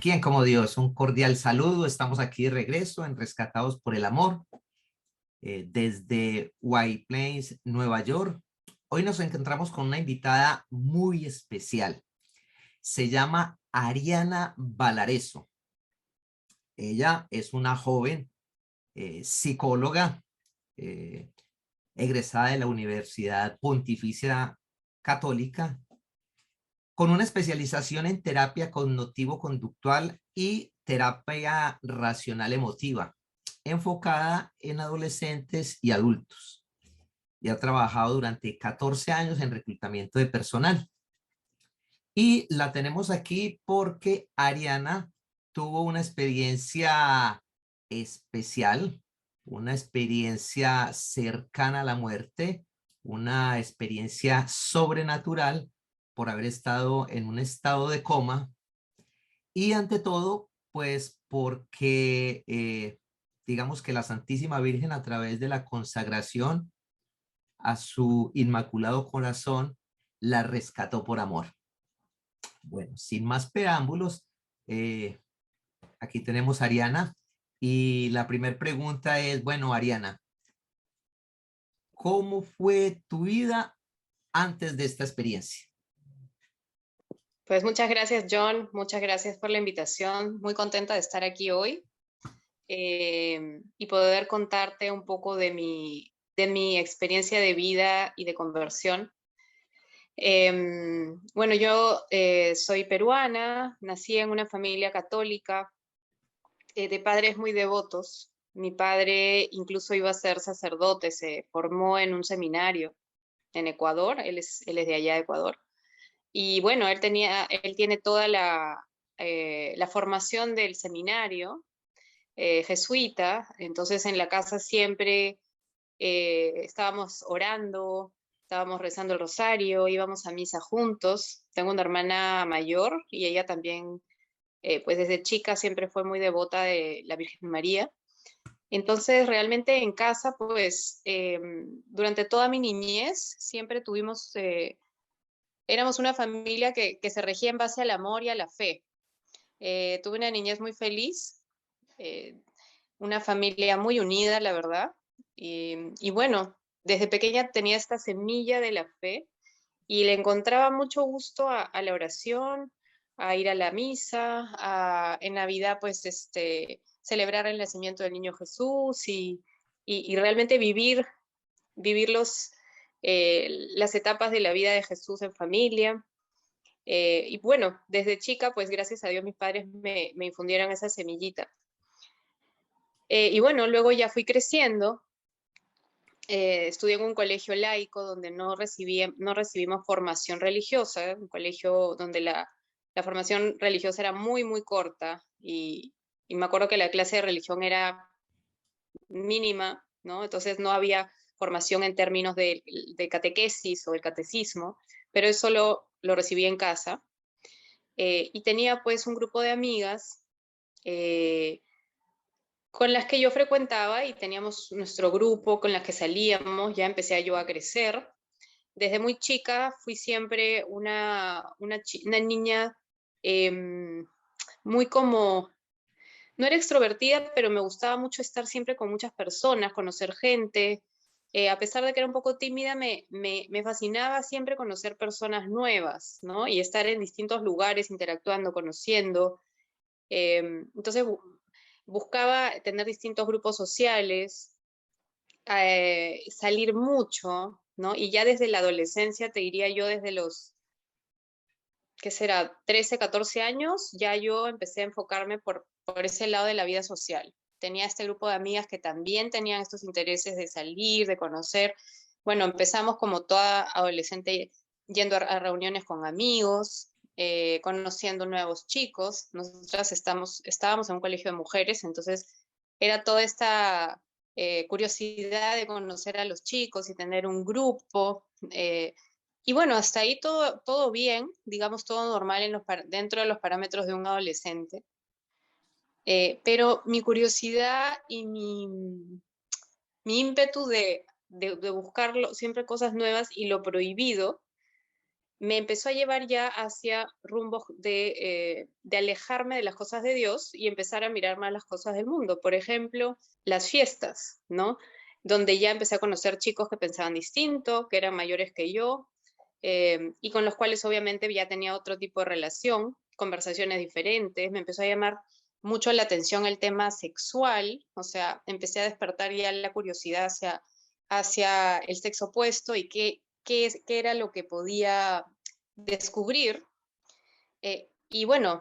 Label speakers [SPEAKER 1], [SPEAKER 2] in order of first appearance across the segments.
[SPEAKER 1] ¿Quién como Dios? Un cordial saludo. Estamos aquí de regreso en Rescatados por el Amor, desde White Plains, Nueva York. Hoy nos encontramos con una invitada muy especial. Se llama Ariana Valareso. Ella es una joven psicóloga eh, egresada de la Universidad Pontificia Católica, con una especialización en terapia cognitivo-conductual y terapia racional emotiva, enfocada en adolescentes y adultos. Y ha trabajado durante 14 años en reclutamiento de personal. Y la tenemos aquí porque Ariana tuvo una experiencia especial, una experiencia cercana a la muerte, una experiencia sobrenatural por haber estado en un estado de coma y ante todo, pues porque digamos que la Santísima Virgen a través de la consagración a su Inmaculado Corazón la rescató por amor. Bueno, sin más preámbulos, eh, aquí tenemos a Ariana y la primera pregunta es, bueno, Ariana, ¿cómo fue tu vida antes de esta experiencia?
[SPEAKER 2] Pues muchas gracias, John. Muchas gracias por la invitación. Muy contenta de estar aquí hoy y poder contarte un poco de mi experiencia de vida y de conversión. Bueno, yo soy peruana, nací en una familia católica de padres muy devotos. Mi padre incluso iba a ser sacerdote, se formó en un seminario en Ecuador, él es de allá de Ecuador. Y bueno, él tiene toda la formación del seminario jesuita, entonces en la casa siempre estábamos orando, estábamos rezando el rosario, íbamos a misa juntos. Tengo una hermana mayor y ella también, pues desde chica siempre fue muy devota de la Virgen María. Entonces, realmente en casa, pues durante toda mi niñez siempre éramos una familia que se regía en base al amor y a la fe. Tuve una niñez muy feliz, eh, una familia muy unida, la verdad. Y bueno, desde pequeña tenía esta semilla de la fe y le encontraba mucho gusto a la oración, a ir a la misa, en Navidad pues celebrar el nacimiento del niño Jesús y realmente vivir las etapas de la vida de Jesús en familia. Y bueno, desde chica, pues gracias a Dios mis padres me infundieron esa semillita. Y bueno, luego ya fui creciendo, estudié en un colegio laico donde no recibimos formación religiosa, un colegio donde la formación religiosa era muy, muy corta y me acuerdo que la clase de religión era mínima, ¿no? Entonces no había formación en términos de catequesis o el catecismo, pero eso lo recibí en casa. Y tenía pues un grupo de amigas eh, con las que yo frecuentaba y teníamos nuestro grupo con las que salíamos, ya empecé yo a crecer. Desde muy chica fui siempre una niña muy como, no era extrovertida, pero me gustaba mucho estar siempre con muchas personas, conocer gente. A pesar de que era un poco tímida, me fascinaba siempre conocer personas nuevas, ¿no? Y estar en distintos lugares, interactuando, conociendo. Entonces buscaba tener distintos grupos sociales, salir mucho, ¿no? Y ya desde la adolescencia, te diría yo, desde los, ¿qué será? 13, 14 años, ya yo empecé a enfocarme por ese lado de la vida social. Tenía este grupo de amigas que también tenían estos intereses de salir, de conocer. Bueno, empezamos como toda adolescente yendo a reuniones con amigos, conociendo nuevos chicos. Nosotras estábamos en un colegio de mujeres, entonces era toda esta curiosidad de conocer a los chicos y tener un grupo. Y bueno, hasta ahí todo bien, digamos todo normal dentro de los parámetros de un adolescente. Pero mi curiosidad y mi ímpetu de buscar siempre cosas nuevas y lo prohibido me empezó a llevar ya hacia rumbos de alejarme de las cosas de Dios y empezar a mirar más las cosas del mundo. Por ejemplo, las fiestas, ¿no? Donde ya empecé a conocer chicos que pensaban distinto, que eran mayores que yo, y con los cuales obviamente ya tenía otro tipo de relación, conversaciones diferentes. Me empezó a llamar mucho la atención el tema sexual, o sea, empecé a despertar ya la curiosidad hacia el sexo opuesto y qué era lo que podía descubrir. Y bueno,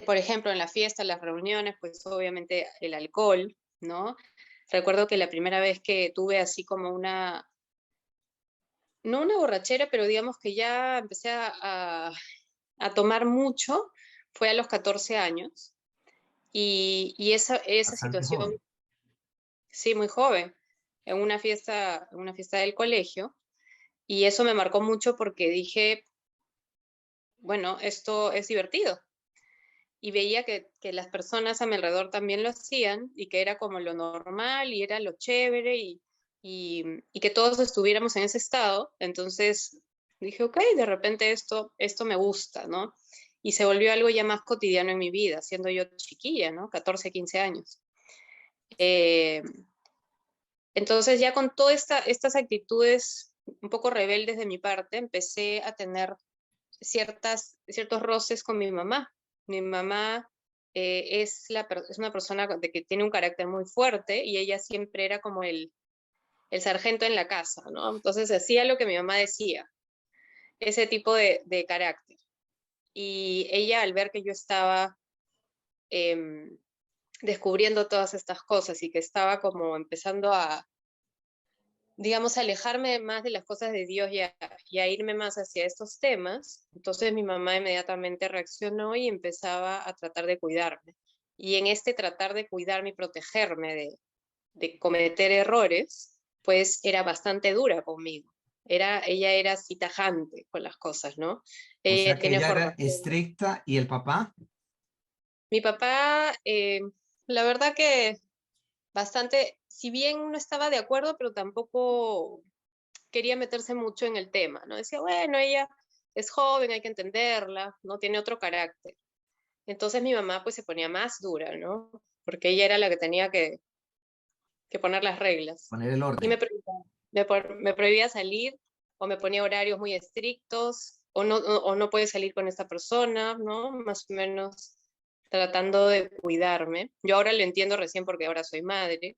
[SPEAKER 2] por ejemplo, en la fiesta, en las reuniones, pues obviamente el alcohol, ¿no? Recuerdo que la primera vez que tuve así como no una borrachera, pero digamos que ya empecé a tomar mucho, fue a los 14 años. Y esa
[SPEAKER 1] Bastante
[SPEAKER 2] situación,
[SPEAKER 1] joven.
[SPEAKER 2] sí, muy joven, en una fiesta del colegio, y eso me marcó mucho porque dije, bueno, esto es divertido. Y veía que las personas a mi alrededor también lo hacían y que era como lo normal y era lo chévere y que todos estuviéramos en ese estado. Entonces dije, ok, de repente esto me gusta, ¿no? Y se volvió algo ya más cotidiano en mi vida, siendo yo chiquilla, ¿no? 14, 15 años. Eh, entonces ya con todas estas actitudes un poco rebeldes de mi parte, empecé a tener ciertos roces con mi mamá. Mi mamá es una persona que tiene un carácter muy fuerte y ella siempre era como el sargento en la casa, ¿no? Entonces hacía lo que mi mamá decía, ese tipo de carácter. Y ella al ver que yo estaba em, descubriendo todas estas cosas y que estaba como empezando digamos, alejarme más de las cosas de Dios y a irme más hacia estos temas, entonces mi mamá inmediatamente reaccionó y empezaba a tratar de cuidarme. Y en este tratar de cuidarme y protegerme de cometer errores, pues era bastante dura conmigo. Ella era así tajante con las cosas, ¿no?
[SPEAKER 1] O sea
[SPEAKER 2] Ella
[SPEAKER 1] que
[SPEAKER 2] tiene
[SPEAKER 1] ella era
[SPEAKER 2] formación.
[SPEAKER 1] estricta y el papá.
[SPEAKER 2] Mi papá, la verdad que bastante, si bien no estaba de acuerdo, pero tampoco quería meterse mucho en el tema, ¿no? Decía, bueno, ella es joven, hay que entenderla, ¿no? Tiene otro carácter. Entonces mi mamá pues se ponía más dura, ¿no? Porque ella era la que tenía que poner las reglas.
[SPEAKER 1] Poner el
[SPEAKER 2] Y
[SPEAKER 1] orden.
[SPEAKER 2] me prohibía salir o me ponía horarios muy estrictos o no puedes salir con esta persona, ¿no? Más o menos tratando de cuidarme. Yo ahora lo entiendo recién porque ahora soy madre,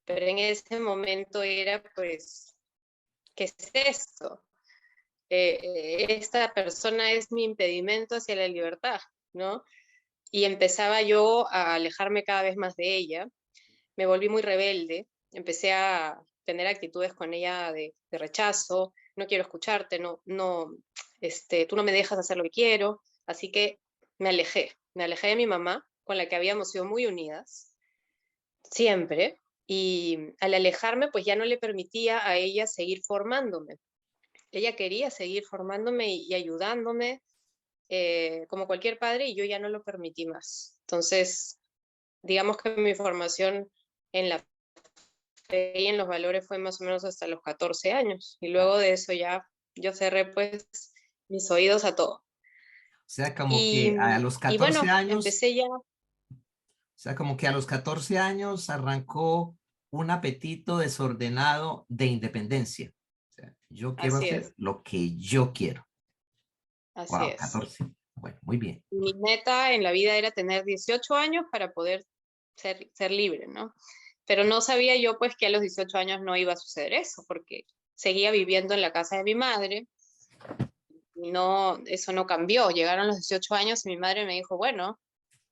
[SPEAKER 2] pero en ese momento era pues, ¿qué es esto? Esta persona es mi impedimento hacia la libertad, ¿no? Y empezaba yo a alejarme cada vez más de ella, me volví muy rebelde, empecé a tener actitudes con ella de rechazo, no quiero escucharte, tú no me dejas hacer lo que quiero, así que me alejé de mi mamá, con la que habíamos sido muy unidas, siempre, y al alejarme, pues ya no le permitía a ella seguir formándome. Ella quería seguir formándome y ayudándome, como cualquier padre, y yo ya no lo permití más. Entonces, digamos que mi formación en la fe y en los valores fue más o menos hasta los 14 años. Y luego de eso ya yo cerré pues mis oídos a todo.
[SPEAKER 1] O sea, como
[SPEAKER 2] Y,
[SPEAKER 1] que a los
[SPEAKER 2] y
[SPEAKER 1] 14
[SPEAKER 2] bueno,
[SPEAKER 1] años,
[SPEAKER 2] empecé ya,
[SPEAKER 1] o sea, como que a los 14 años arrancó un apetito desordenado de independencia. O sea, yo quiero
[SPEAKER 2] así
[SPEAKER 1] hacer
[SPEAKER 2] es,
[SPEAKER 1] lo que yo quiero.
[SPEAKER 2] así
[SPEAKER 1] Wow,
[SPEAKER 2] es.
[SPEAKER 1] 14. Bueno, muy bien.
[SPEAKER 2] Mi meta en la vida era tener 18 años para poder ser libre, ¿no? Pero no sabía yo pues que a los 18 años no iba a suceder eso, porque seguía viviendo en la casa de mi madre y no, eso no cambió. Llegaron los 18 años y mi madre me dijo, bueno,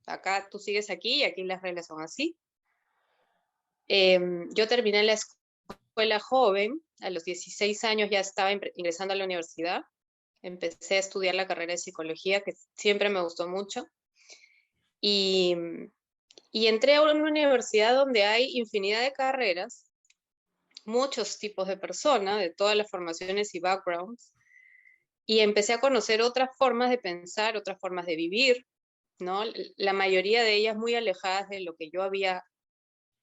[SPEAKER 2] acá tú sigues aquí y aquí las reglas son así. Yo terminé la escuela joven, a los 16 años ya estaba ingresando a la universidad, empecé a estudiar la carrera de psicología, que siempre me gustó mucho, y, y entré a una universidad donde hay infinidad de carreras, muchos tipos de personas, de todas las formaciones y backgrounds, y empecé a conocer otras formas de pensar, otras formas de vivir, ¿no? La mayoría de ellas muy alejadas de lo que yo había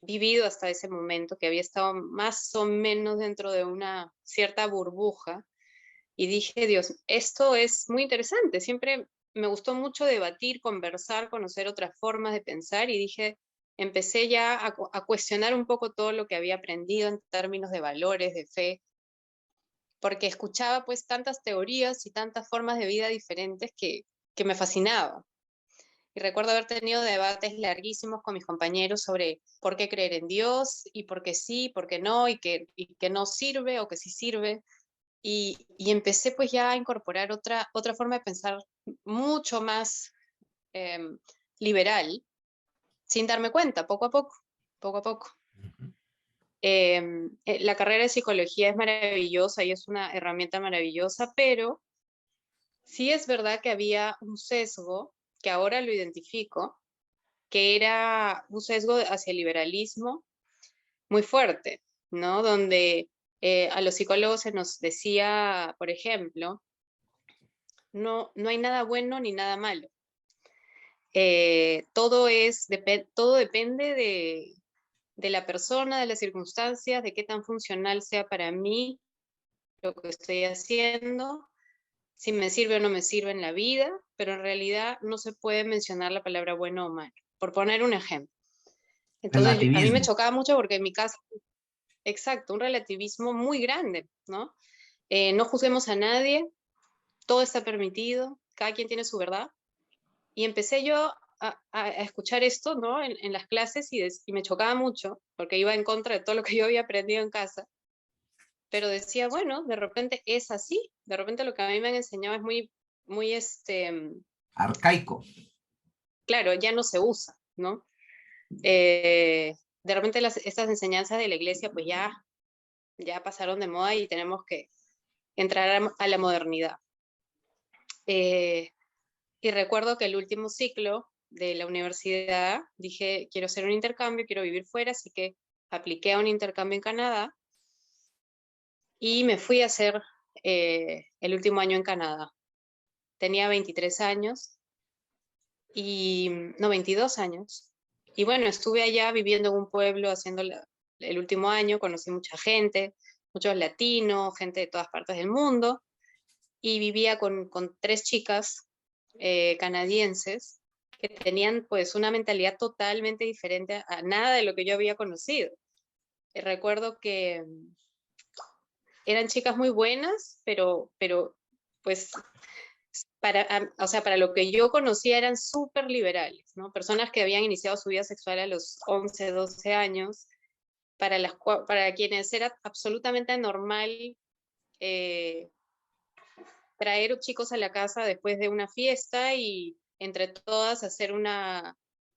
[SPEAKER 2] vivido hasta ese momento, que había estado más o menos dentro de una cierta burbuja, y dije, Dios, esto es muy interesante. Siempre me gustó mucho debatir, conversar, conocer otras formas de pensar y dije, empecé ya a cuestionar un poco todo lo que había aprendido en términos de valores, de fe, porque escuchaba pues tantas teorías y tantas formas de vida diferentes que me fascinaba. Y recuerdo haber tenido debates larguísimos con mis compañeros sobre por qué creer en Dios y por qué sí, por qué no, y que no sirve o que sí sirve. Y empecé pues ya a incorporar otra forma de pensar mucho más em, liberal, sin darme cuenta, poco a poco, poco a poco.
[SPEAKER 1] Ujú.
[SPEAKER 2] La carrera de psicología es maravillosa y es una herramienta maravillosa, pero sí es verdad que había un sesgo, que ahora lo identifico, que era un sesgo hacia el liberalismo muy fuerte, ¿no? Donde a los psicólogos se nos decía, por ejemplo, no hay nada bueno ni nada malo. Todo depende de la persona, de las circunstancias, de qué tan funcional sea para mí lo que estoy haciendo, si me sirve o no me sirve en la vida, pero en realidad no se puede mencionar la palabra bueno o malo, por poner un ejemplo. Entonces, a mí me
[SPEAKER 1] Relativismo.
[SPEAKER 2] chocaba mucho porque en mi casa, exacto, un relativismo muy grande, ¿no? No juzguemos a nadie, todo está permitido, cada quien tiene su verdad. Y empecé yo a escuchar esto, ¿no? En las clases y me chocaba mucho porque iba en contra de todo lo que yo había aprendido en casa. Pero decía, bueno, de repente es así, de repente lo que a mí me han enseñado es muy,
[SPEAKER 1] Arcaico.
[SPEAKER 2] claro, ya no se usa, ¿no? De repente estas enseñanzas de la iglesia pues ya pasaron de moda y tenemos que entrar a la modernidad. Eh, y recuerdo que el último ciclo de la universidad dije, quiero hacer un intercambio, quiero vivir fuera, así que apliqué a un intercambio en Canadá y me fui a hacer el último año en Canadá. Tenía 23 años y, no, 22 años. Y bueno, estuve allá viviendo en un pueblo haciendo el último año, conocí mucha gente, muchos latinos, gente de todas partes del mundo, y vivía con tres chicas canadienses que tenían pues una mentalidad totalmente diferente a nada de lo que yo había conocido. Recuerdo que eran chicas muy buenas, pero pues o sea, para lo que yo conocía eran súper liberales, ¿no? Personas que habían iniciado su vida sexual a los 11, 12 años, para quienes era absolutamente normal eh, traer chicos a la casa después de una fiesta y entre todas hacer una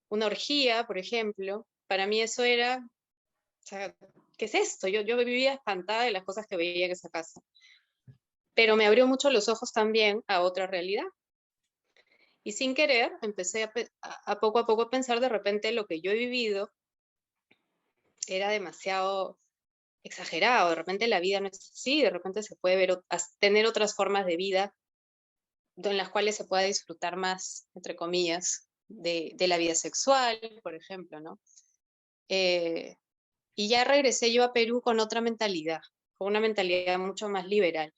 [SPEAKER 2] orgía, por ejemplo. Para mí eso era, o sea, ¿qué es esto? Yo vivía espantada de las cosas que veía en esa casa. Pero me abrió mucho los ojos también a otra realidad. Y sin querer empecé a poco a poco a pensar de repente lo que yo he vivido era demasiado exagerado, de repente la vida no es así, de repente se puede tener otras formas de vida en las cuales se pueda disfrutar más, entre comillas, de la vida sexual, por ejemplo, ¿no? Eh, y ya regresé yo a Perú con otra mentalidad, con una mentalidad mucho más liberal,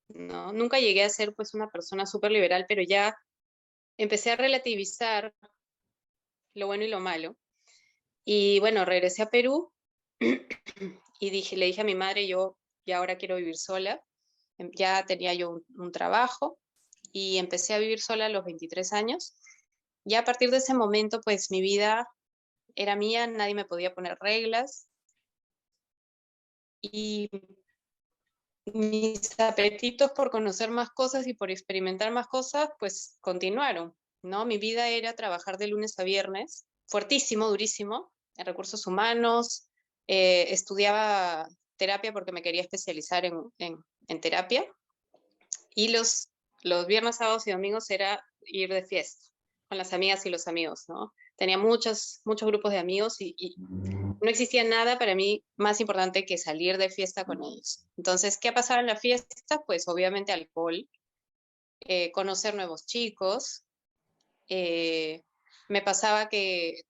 [SPEAKER 2] ¿no? Nunca llegué a ser pues una persona súper liberal, pero ya empecé a relativizar lo bueno y lo malo. Y bueno, regresé a Perú y le dije a mi madre, yo ya ahora quiero vivir sola. Ya tenía yo un trabajo y empecé a vivir sola a los 23 años. Ya a partir de ese momento, pues mi vida era mía, nadie me podía poner reglas y mis apetitos por conocer más cosas y por experimentar más cosas, pues continuaron, ¿no? Mi vida era trabajar de lunes a viernes, fuertísimo, durísimo, en recursos humanos, estudiaba terapia porque me quería especializar en terapia y los viernes, sábados y domingos era ir de fiesta con las amigas y los amigos, ¿no? Tenía muchos grupos de amigos y no existía nada para mí más importante que salir de fiesta con ellos. Entonces, ¿qué ha pasado en la fiesta? Pues obviamente alcohol, conocer nuevos chicos. eh, Me pasaba que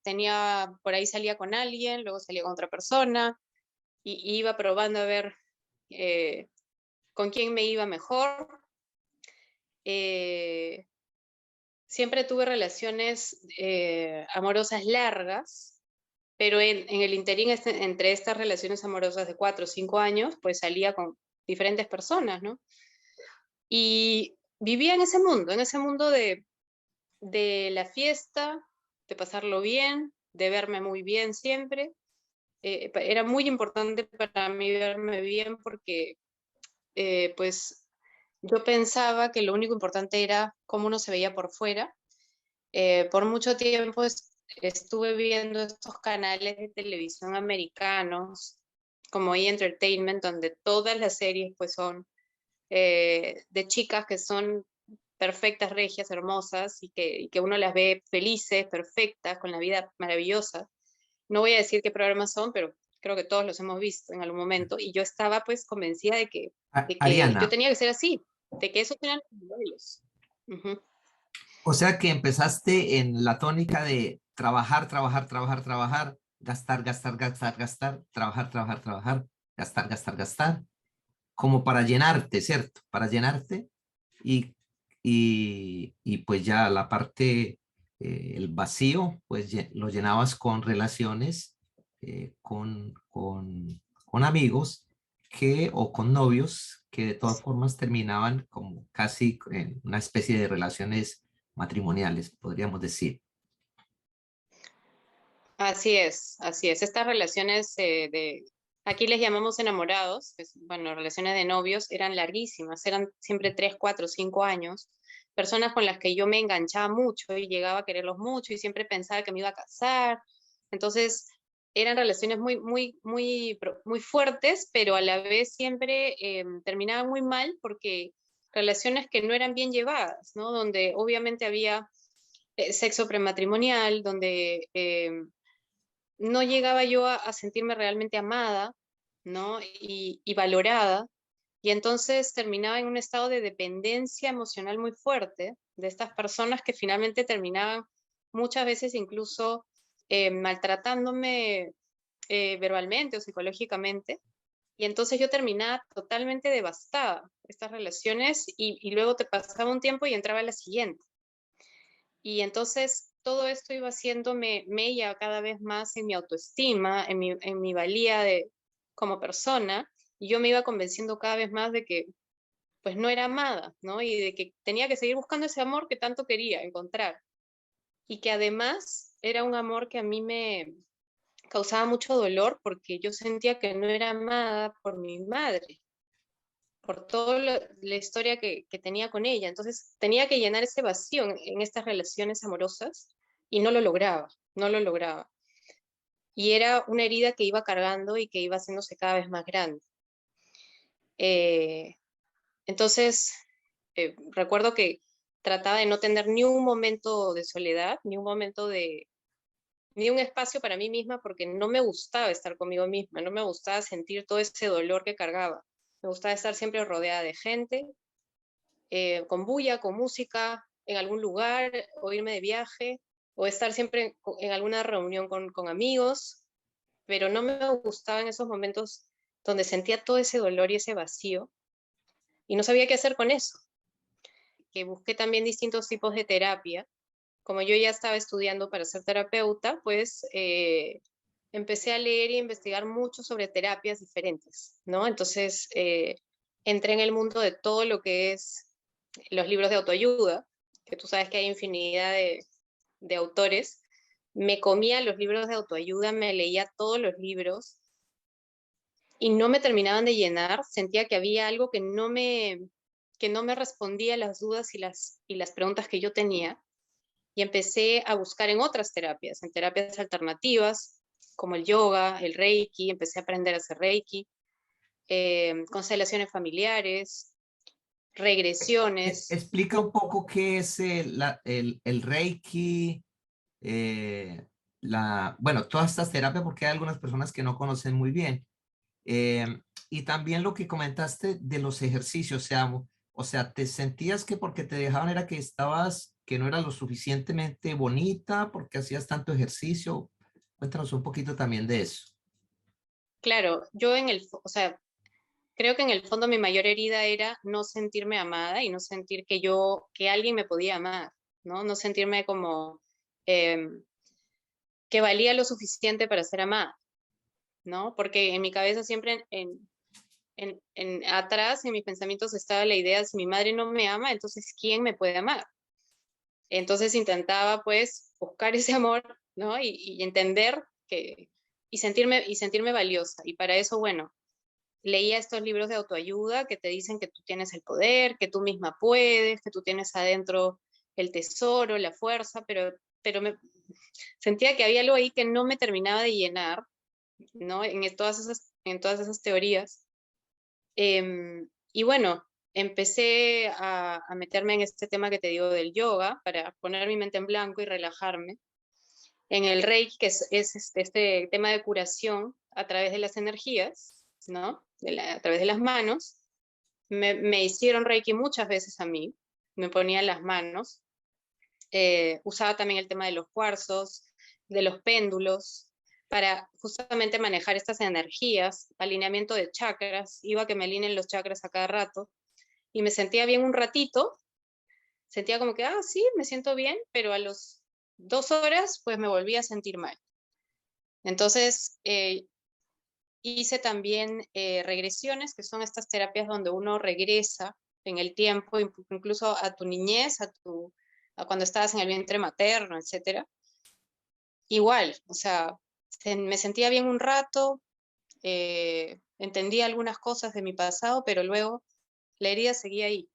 [SPEAKER 2] por ahí salía con alguien, luego salía con otra persona y iba probando a ver eh, con quién me iba mejor. siempre tuve relaciones amorosas largas, pero en el interín entre estas relaciones amorosas de 4 o 5 años, pues salía con diferentes personas, ¿no? Y vivía en ese mundo de la fiesta, de pasarlo bien, de verme muy bien siempre. Era muy importante para mí verme bien porque pues yo pensaba que lo único importante era cómo uno se veía por fuera. Por mucho tiempo estuve viendo estos canales de televisión americanos como E! Entertainment, donde todas las series pues son de chicas que son perfectas, regias, hermosas y que uno las ve felices, perfectas, con la vida maravillosa. No voy a decir qué programas son, pero creo que todos los hemos visto en algún momento y yo estaba pues convencida de que yo
[SPEAKER 1] Ariana,
[SPEAKER 2] tenía que ser así, de que esos eran los modelos. Ujú.
[SPEAKER 1] o sea que empezaste en la tónica de trabajar, trabajar, trabajar, trabajar, gastar, gastar, gastar, gastar, trabajar, trabajar, trabajar, gastar, gastar, gastar, como para llenarte, ¿cierto? Para llenarte y, y pues ya la parte, el vacío, pues lo llenabas con relaciones, con amigos que, o con novios que de todas formas terminaban como casi en una especie de relaciones matrimoniales, podríamos decir.
[SPEAKER 2] Así es, así es. Estas relaciones aquí les llamamos enamorados, pues, bueno, relaciones de novios eran larguísimas, eran siempre 3, 4, 5 años. Personas con las que yo me enganchaba mucho y llegaba a quererlos mucho y siempre pensaba que me iba a casar. Entonces, eran relaciones muy fuertes, pero a la vez siempre terminaban muy mal porque relaciones que no eran bien llevadas, ¿no? Donde obviamente había sexo prematrimonial, donde no llegaba yo a sentirme realmente amada, ¿no? Y valorada. Y entonces terminaba en un estado de dependencia emocional muy fuerte de estas personas que finalmente terminaban muchas veces incluso maltratándome verbalmente o psicológicamente. Y entonces yo terminaba totalmente devastada estas relaciones y luego te pasaba un tiempo y entraba la siguiente. Y entonces todo esto iba haciéndome mella cada vez más en mi autoestima, en mi valía como persona, y yo me iba convenciendo cada vez más de que pues no era amada, ¿no? Y de que tenía que seguir buscando ese amor que tanto quería encontrar. Y que además era un amor que a mí me causaba mucho dolor porque yo sentía que no era amada por mi madre, por toda la historia que tenía con ella. Entonces tenía que llenar ese vacío en estas relaciones amorosas y no lo lograba, no lo lograba. Y era una herida que iba cargando y que iba haciéndose cada vez más grande. Eh, entonces, recuerdo que trataba de no tener ni un momento de soledad, ni un espacio para mí misma, porque no me gustaba estar conmigo misma, no me gustaba sentir todo ese dolor que cargaba. Me gustaba estar siempre rodeada de gente, con bulla, con música, en algún lugar, o irme de viaje, o estar siempre en alguna reunión con amigos, pero no me gustaba en esos momentos donde sentía todo ese dolor y ese vacío, y no sabía qué hacer con eso. Que busqué también distintos tipos de terapia. Como yo ya estaba estudiando para ser terapeuta, pues empecé a leer y investigar mucho sobre terapias diferentes, ¿no? Entonces entré en el mundo de todo lo que es los libros de autoayuda, que tú sabes que hay infinidad de autores. Me comía los libros de autoayuda, me leía todos los libros y no me terminaban de llenar. Sentía que había algo que no me respondía a las dudas y las preguntas que yo tenía. Y empecé a buscar en otras terapias, en terapias alternativas, como el yoga, el reiki, empecé a aprender a hacer reiki, constelaciones familiares, regresiones.
[SPEAKER 1] Explica un poco qué es el Reiki, bueno, todas estas terapias, porque hay algunas personas que no conocen muy bien. Y también lo que comentaste de los ejercicios, o sea, ¿te sentías que porque te dejaban era que que no eras lo suficientemente bonita porque hacías tanto ejercicio? Cuéntanos un poquito también de eso.
[SPEAKER 2] Claro, yo o sea, creo que en el fondo mi mayor herida era no sentirme amada y no sentir que alguien me podía amar, ¿no? No sentirme como em, que valía lo suficiente para ser amada, ¿no? Porque en mi cabeza siempre atrás, en mis pensamientos estaba la idea, si mi madre no me ama, entonces ¿quién me puede amar? Entonces intentaba pues buscar ese amor, ¿no? Y entender que, y sentirme valiosa. Y para eso, bueno, leía estos libros de autoayuda que te dicen que tú tienes el poder, que tú misma puedes, que tú tienes adentro el tesoro, la fuerza, pero sentía que había algo ahí que no me terminaba de llenar, ¿no? En todas esas teorías. Y bueno, empecé a meterme en este tema que te digo del yoga para poner mi mente en blanco y relajarme. En el Reiki, que es este tema de curación a través de las energías, ¿no? A través de las manos. Me hicieron Reiki muchas veces a mí, me ponían las manos. Usaba también el tema de los cuarzos, de los péndulos, para justamente manejar estas energías, alineamiento de chakras, iba a que me alineen los chakras a cada rato, y me sentía bien un ratito, sentía como que, sí, me siento bien, pero a los 2 horas, pues me volví a sentir mal. Entonces, hice también regresiones, que son estas terapias donde uno regresa en el tiempo, incluso a tu niñez, a cuando estabas en el vientre materno, etcétera. Igual, o sea, me sentía bien un rato, entendía algunas cosas de mi pasado, pero luego la herida seguía ahí.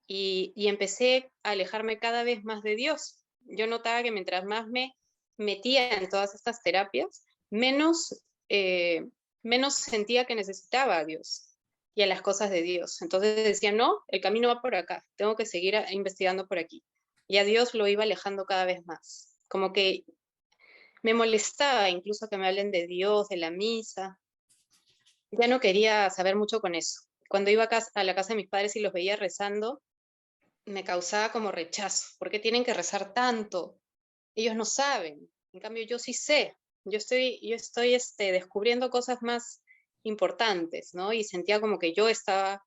[SPEAKER 2] Y empecé a alejarme cada vez más de Dios. Yo notaba que mientras más me metía en todas estas terapias, menos sentía que necesitaba a Dios y a las cosas de Dios. Entonces decía, no, el camino va por acá, tengo que seguir investigando por aquí. Y a Dios lo iba alejando cada vez más. Como que me molestaba incluso que me hablen de Dios, de la misa. Ya no quería saber mucho con eso. Cuando iba a la casa de mis padres y los veía rezando, me causaba como rechazo. ¿Por qué tienen que rezar tanto? Ellos no saben. En cambio, yo sí sé. Yo estoy descubriendo cosas más importantes, ¿no? Y sentía como que yo estaba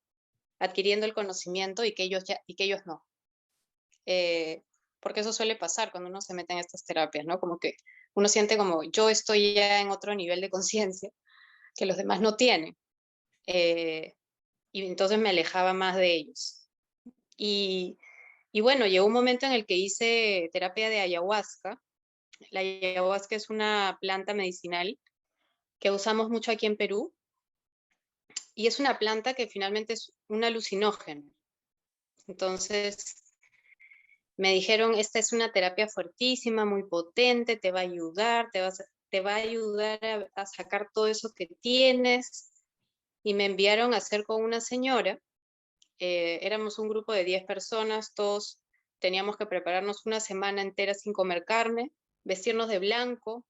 [SPEAKER 2] adquiriendo el conocimiento y que ellos no. Eh, Porque eso suele pasar cuando uno se mete en estas terapias, ¿no? Como que uno siente como yo estoy ya en otro nivel de conciencia que los demás no tienen. Eh, y entonces me alejaba más de ellos. Y, y bueno, llegó un momento en el que hice terapia de ayahuasca. La ayahuasca es una planta medicinal que usamos mucho aquí en Perú y es una planta que finalmente es un alucinógeno. Entonces me dijeron, esta es una terapia fuertísima, muy potente, te va a ayudar, te va a ayudar a sacar todo eso que tienes. Y me enviaron a hacer con una señora. Éramos un grupo de 10 personas, todos teníamos que prepararnos una semana entera sin comer carne, vestirnos de blanco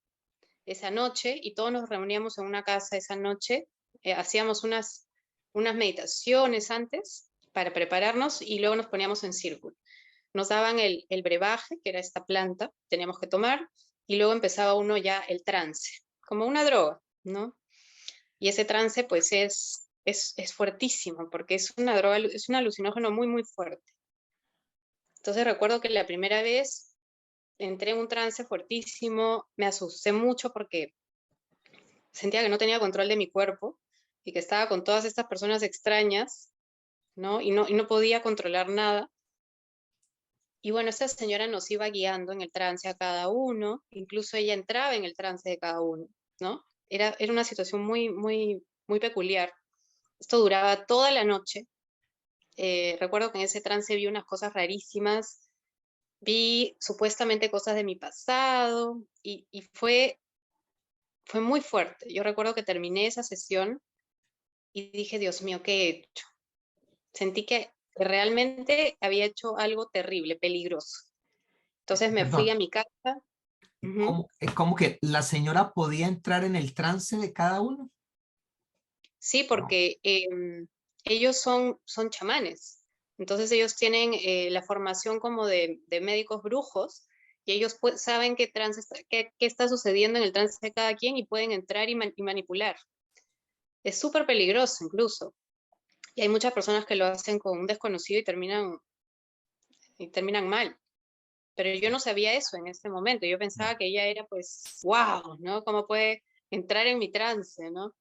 [SPEAKER 2] esa noche y todos nos reuníamos en una casa esa noche. Hacíamos unas meditaciones antes para prepararnos y luego nos poníamos en círculo. Nos daban el brebaje, que era esta planta, teníamos que tomar, y luego empezaba uno ya el trance, como una droga, ¿no? Y ese trance pues es fuertísimo, porque es una droga, es un alucinógeno muy, muy fuerte. Entonces recuerdo que la primera vez entré en un trance fuertísimo, me asusté mucho porque sentía que no tenía control de mi cuerpo y que estaba con todas estas personas extrañas, ¿no? Y no podía controlar nada. Y bueno, esta señora nos iba guiando en el trance a cada uno, incluso ella entraba en el trance de cada uno, ¿no? Era una situación muy, muy, muy peculiar. Esto duraba toda la noche. Recuerdo que en ese trance vi unas cosas rarísimas, vi supuestamente cosas de mi pasado y fue muy fuerte. Yo recuerdo que terminé esa sesión y dije, Dios mío, ¿qué he hecho? Sentí que realmente había hecho algo terrible, peligroso. Entonces me fui
[SPEAKER 1] Perdón,
[SPEAKER 2] a mi casa. Ujú.
[SPEAKER 1] ¿cómo que la señora podía entrar en el trance de cada uno?
[SPEAKER 2] Sí,
[SPEAKER 1] No.
[SPEAKER 2] porque ellos son chamanes. Entonces ellos tienen la formación como de médicos brujos y ellos saben qué está sucediendo en el trance de cada quien y pueden entrar y manipular. Es súper peligroso incluso. Y hay muchas personas que lo hacen con un desconocido y terminan mal. Pero yo no sabía eso en ese momento. Yo pensaba que ella era pues, wow, ¿no? ¿Cómo puede entrar en mi trance, ¿no?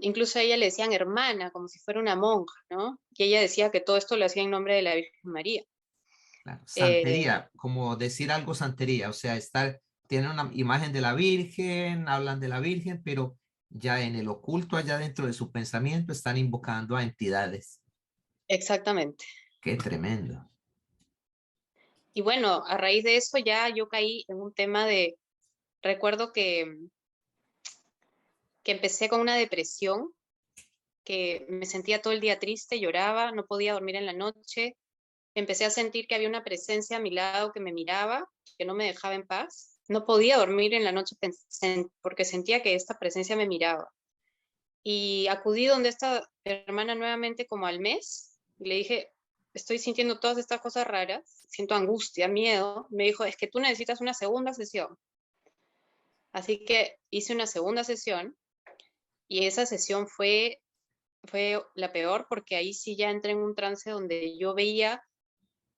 [SPEAKER 2] Incluso a ella le decían hermana, como si fuera una monja, ¿no? Y ella decía que todo esto lo hacía en nombre de la Virgen María.
[SPEAKER 1] Claro,
[SPEAKER 2] Eh,
[SPEAKER 1] santería, como decir algo santería, o sea, tienen una imagen de la Virgen, hablan de la Virgen, pero ya en el oculto, allá dentro de su pensamiento, están invocando a entidades.
[SPEAKER 2] exactamente.
[SPEAKER 1] Qué tremendo.
[SPEAKER 2] Y bueno, a raíz de eso ya yo caí en un tema de, recuerdo que empecé con una depresión, que me sentía todo el día triste, lloraba, no podía dormir en la noche. Empecé a sentir que había una presencia a mi lado que me miraba, que no me dejaba en paz. No podía dormir en la noche porque sentía que esta presencia me miraba. Y acudí donde esta hermana nuevamente como al mes y le dije, estoy sintiendo todas estas cosas raras, siento angustia, miedo. Me dijo, es que tú necesitas una segunda sesión. Así que hice una segunda sesión y esa sesión fue la peor porque ahí sí ya entré en un trance donde yo veía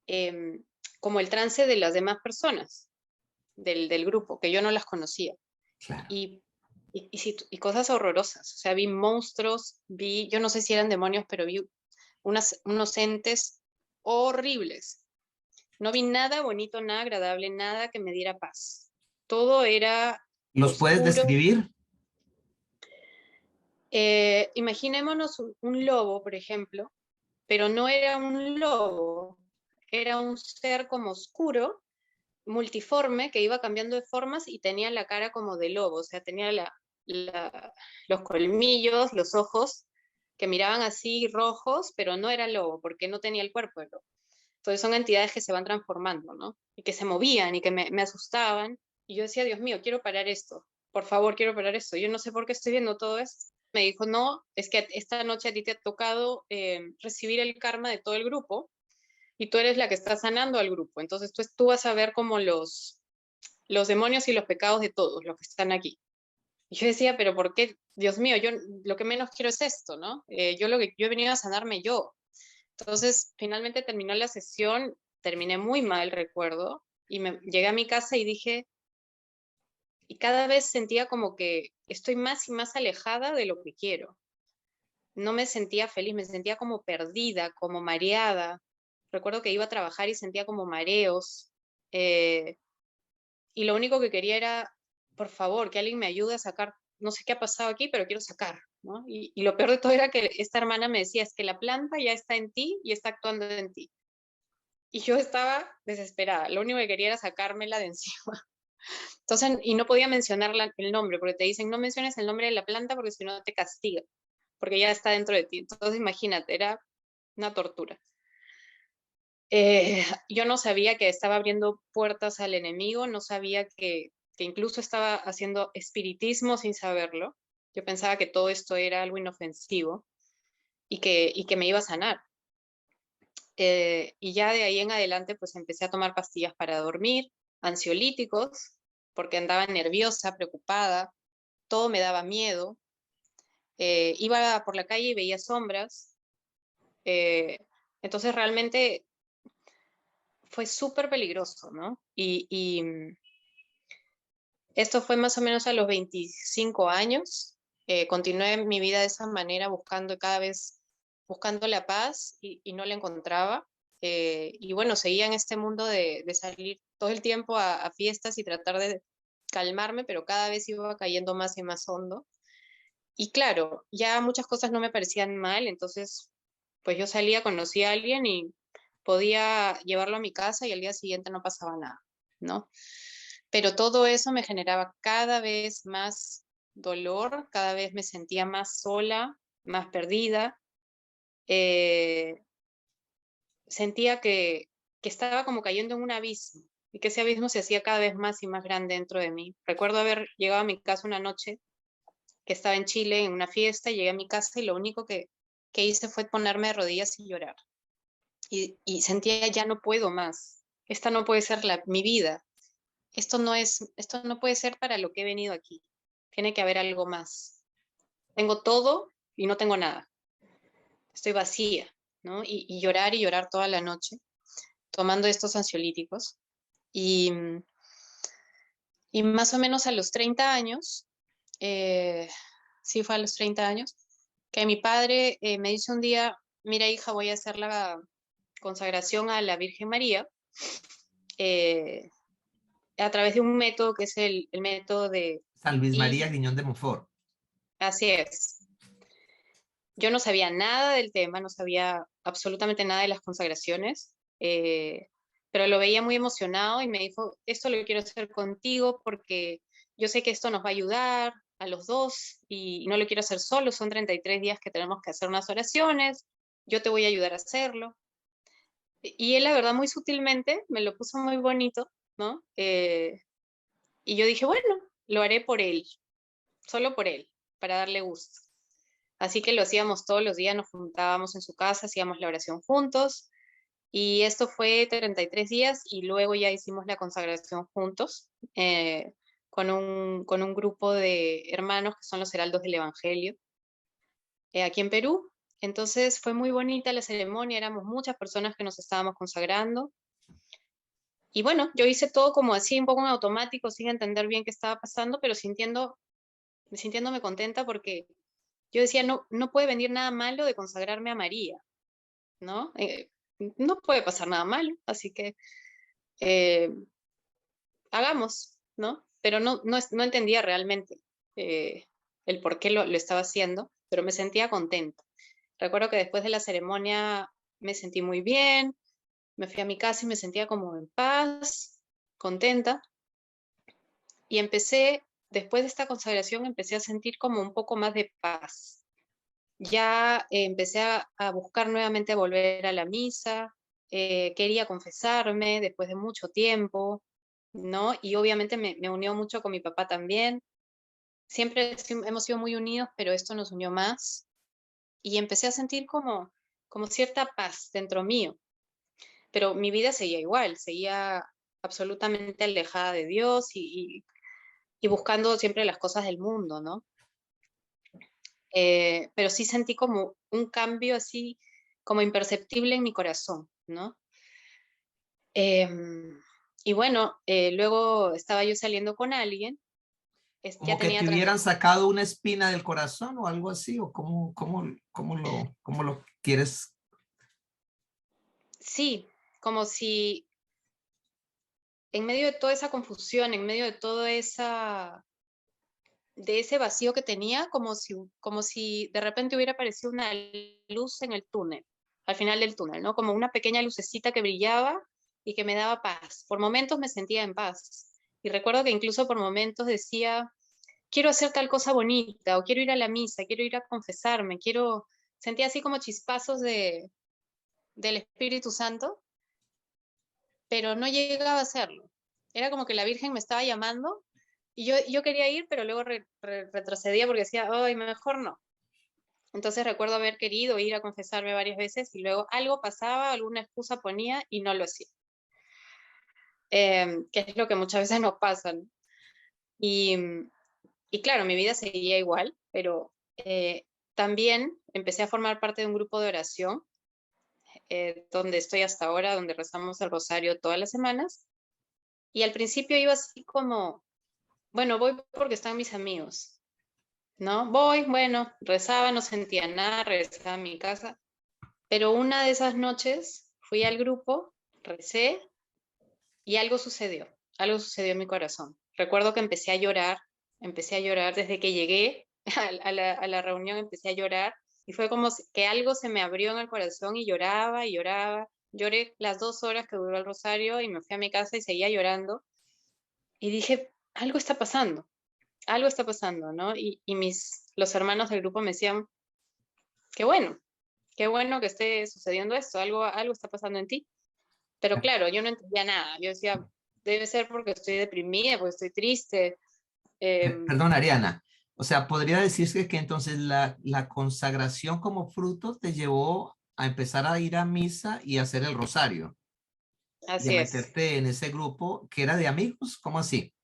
[SPEAKER 2] em, como el trance de las demás personas del grupo, que yo no las conocía.
[SPEAKER 1] Claro.
[SPEAKER 2] Y cosas horrorosas. O sea, vi monstruos, yo no sé si eran demonios, pero vi unos entes horribles. No vi nada bonito, nada agradable, nada que me diera paz. Todo era
[SPEAKER 1] ¿Los puedes
[SPEAKER 2] oscuro.
[SPEAKER 1] describir?
[SPEAKER 2] Imaginémonos un lobo, por ejemplo, pero no era un lobo, era un ser como oscuro, multiforme, que iba cambiando de formas y tenía la cara como de lobo, o sea, tenía los colmillos, los ojos, que miraban así rojos, pero no era lobo, porque no tenía el cuerpo de lobo. Entonces son entidades que se van transformando, ¿no? Y que se movían y que me asustaban. Y yo decía, Dios mío, quiero parar esto. Por favor, quiero parar esto. Yo no sé por qué estoy viendo todo esto. Me dijo, no, es que esta noche a ti te ha tocado recibir el karma de todo el grupo y tú eres la que está sanando al grupo. Entonces tú vas a ver como los demonios y los pecados de todos los que están aquí. Y yo decía, pero ¿por qué? Dios mío, yo lo que menos quiero es esto, ¿no? Yo he venido a sanarme yo. Entonces, finalmente terminó la sesión, terminé muy mal, recuerdo, y llegué a mi casa y dije, y cada vez sentía como que estoy más y más alejada de lo que quiero. No me sentía feliz, me sentía como perdida, como mareada. Recuerdo que iba a trabajar y sentía como mareos. eh, y lo único que quería era, por favor, que alguien me ayude a sacar, no sé qué ha pasado aquí, pero quiero sacar, ¿no? Y lo peor de todo era que esta hermana me decía, es que la planta ya está en ti y está actuando en ti. Y yo estaba desesperada, lo único que quería era sacármela de encima. Entonces, y no podía mencionar el nombre, porque te dicen, no menciones el nombre de la planta porque si no te castiga, porque ya está dentro de ti. Entonces, imagínate, era una tortura. Yo no sabía que estaba abriendo puertas al enemigo, no sabía que incluso estaba haciendo espiritismo sin saberlo. Yo pensaba que todo esto era algo inofensivo y que me iba a sanar. Y ya de ahí en adelante, pues empecé a tomar pastillas para dormir, ansiolíticos, porque andaba nerviosa, preocupada, todo me daba miedo. Iba por la calle y veía sombras. eh, entonces realmente fue súper peligroso, ¿no? Esto fue más o menos a los 25 años. Continué mi vida de esa manera, buscando cada vez, buscando la paz y no la encontraba. Y bueno, seguía en este mundo de salir todo el tiempo a fiestas y tratar de calmarme, pero cada vez iba cayendo más y más hondo. Y claro, ya muchas cosas no me parecían mal, entonces pues yo salía, conocía a alguien y podía llevarlo a mi casa y al día siguiente no pasaba nada, ¿no? Pero todo eso me generaba cada vez más dolor, cada vez me sentía más sola, más perdida. eh, Sentía que estaba como cayendo en un abismo y que ese abismo se hacía cada vez más y más grande dentro de mí. Recuerdo haber llegado a mi casa una noche que estaba en Chile en una fiesta, llegué a mi casa y lo único que hice fue ponerme de rodillas y llorar. Y sentía, ya no puedo más, esta no puede ser mi vida, esto no puede ser para lo que he venido aquí, tiene que haber algo más. tengo todo y no tengo nada, estoy vacía, ¿no? Y llorar toda la noche, tomando estos ansiolíticos. Y, y más o menos a los 30 años, eh, sí fue a los 30 años, que mi padre me dice un día, mira hija, voy a hacer la consagración a la Virgen María eh, a través de un método que es el método de...
[SPEAKER 1] San Luis María
[SPEAKER 2] Y
[SPEAKER 1] Griñón de Montfort.
[SPEAKER 2] así es. Yo no sabía nada del tema, no sabía absolutamente nada de las consagraciones, pero lo veía muy emocionado y me dijo, esto lo quiero hacer contigo porque yo sé que esto nos va a ayudar a los dos y no lo quiero hacer solo, son 33 días que tenemos que hacer unas oraciones, yo te voy a ayudar a hacerlo. Y él, la verdad, muy sutilmente me lo puso muy bonito, ¿no? Y yo dije, bueno, lo haré por él, solo por él, para darle gusto. Así que lo hacíamos todos los días, nos juntábamos en su casa, hacíamos la oración juntos. Y esto fue 33 días y luego ya hicimos la consagración juntos con un grupo de hermanos que son los heraldos del Evangelio aquí en Perú. Entonces fue muy bonita la ceremonia, éramos muchas personas que nos estábamos consagrando. Y bueno, yo hice todo como así, un poco en automático, sin entender bien qué estaba pasando, pero sintiéndome contenta porque yo decía, no, no puede venir nada malo de consagrarme a María, ¿no? No puede pasar nada malo, así que eh, hagamos, ¿no? Pero no entendía realmente eh, el por qué lo estaba haciendo, pero me sentía contenta. Recuerdo que después de la ceremonia me sentí muy bien, me fui a mi casa y me sentía como en paz, contenta, y después de esta consagración, empecé a sentir como un poco más de paz. Ya empecé a buscar nuevamente volver a la misa, quería confesarme después de mucho tiempo, ¿no? Y obviamente me unió mucho con mi papá también. Siempre hemos sido muy unidos, pero esto nos unió más. Y empecé a sentir como cierta paz dentro mío. Pero mi vida seguía igual, seguía absolutamente alejada de Dios y buscando siempre las cosas del mundo, ¿no? Pero sí sentí como un cambio así, como imperceptible en mi corazón, ¿no? Em, y bueno, luego estaba yo saliendo con alguien, ya
[SPEAKER 1] Como que
[SPEAKER 2] tenía
[SPEAKER 1] te hubieran
[SPEAKER 2] 30.
[SPEAKER 1] sacado una espina del corazón o algo así, o cómo lo quieres.
[SPEAKER 2] Sí, como si en medio de toda esa confusión, en medio de de ese vacío que tenía, como si de repente hubiera aparecido una luz en el túnel, al final del túnel, ¿no? Como una pequeña lucecita que brillaba y que me daba paz. Por momentos me sentía en paz. Y recuerdo que incluso por momentos decía, quiero hacer tal cosa bonita, o quiero ir a la misa, quiero ir a confesarme, sentía así como chispazos del Espíritu Santo, pero no llegaba a hacerlo. Era como que la Virgen me estaba llamando y yo quería ir, pero luego retrocedía porque decía, ay, mejor no. Entonces recuerdo haber querido ir a confesarme varias veces y luego algo pasaba, alguna excusa ponía y no lo hacía. Que es lo que muchas veces nos pasa, ¿no? Y, y claro, mi vida seguía igual, pero también empecé a formar parte de un grupo de oración, donde estoy hasta ahora, donde rezamos el rosario todas las semanas. Y al principio iba así como, bueno, voy porque están mis amigos, ¿no? Voy, bueno, rezaba, no sentía nada, regresaba a mi casa. Pero una de esas noches fui al grupo, recé y algo sucedió en mi corazón. Recuerdo que empecé a llorar desde que llegué a la reunión, empecé a llorar y fue como que algo se me abrió en el corazón y lloraba y lloraba. Lloré las 2 horas que duró el rosario y me fui a mi casa y seguía llorando y dije, algo está pasando, ¿no? Y los hermanos del grupo me decían, qué bueno, qué bueno que esté sucediendo esto, algo está pasando en ti. Pero claro, yo no entendía nada. Yo decía, debe ser porque estoy deprimida, porque estoy triste.
[SPEAKER 1] Perdón, Ariana. O sea, podría decirse que entonces la consagración como fruto te llevó a empezar a ir a misa y a hacer el rosario y a
[SPEAKER 2] Así es.
[SPEAKER 1] meterte en ese grupo que era de amigos. ¿Cómo así?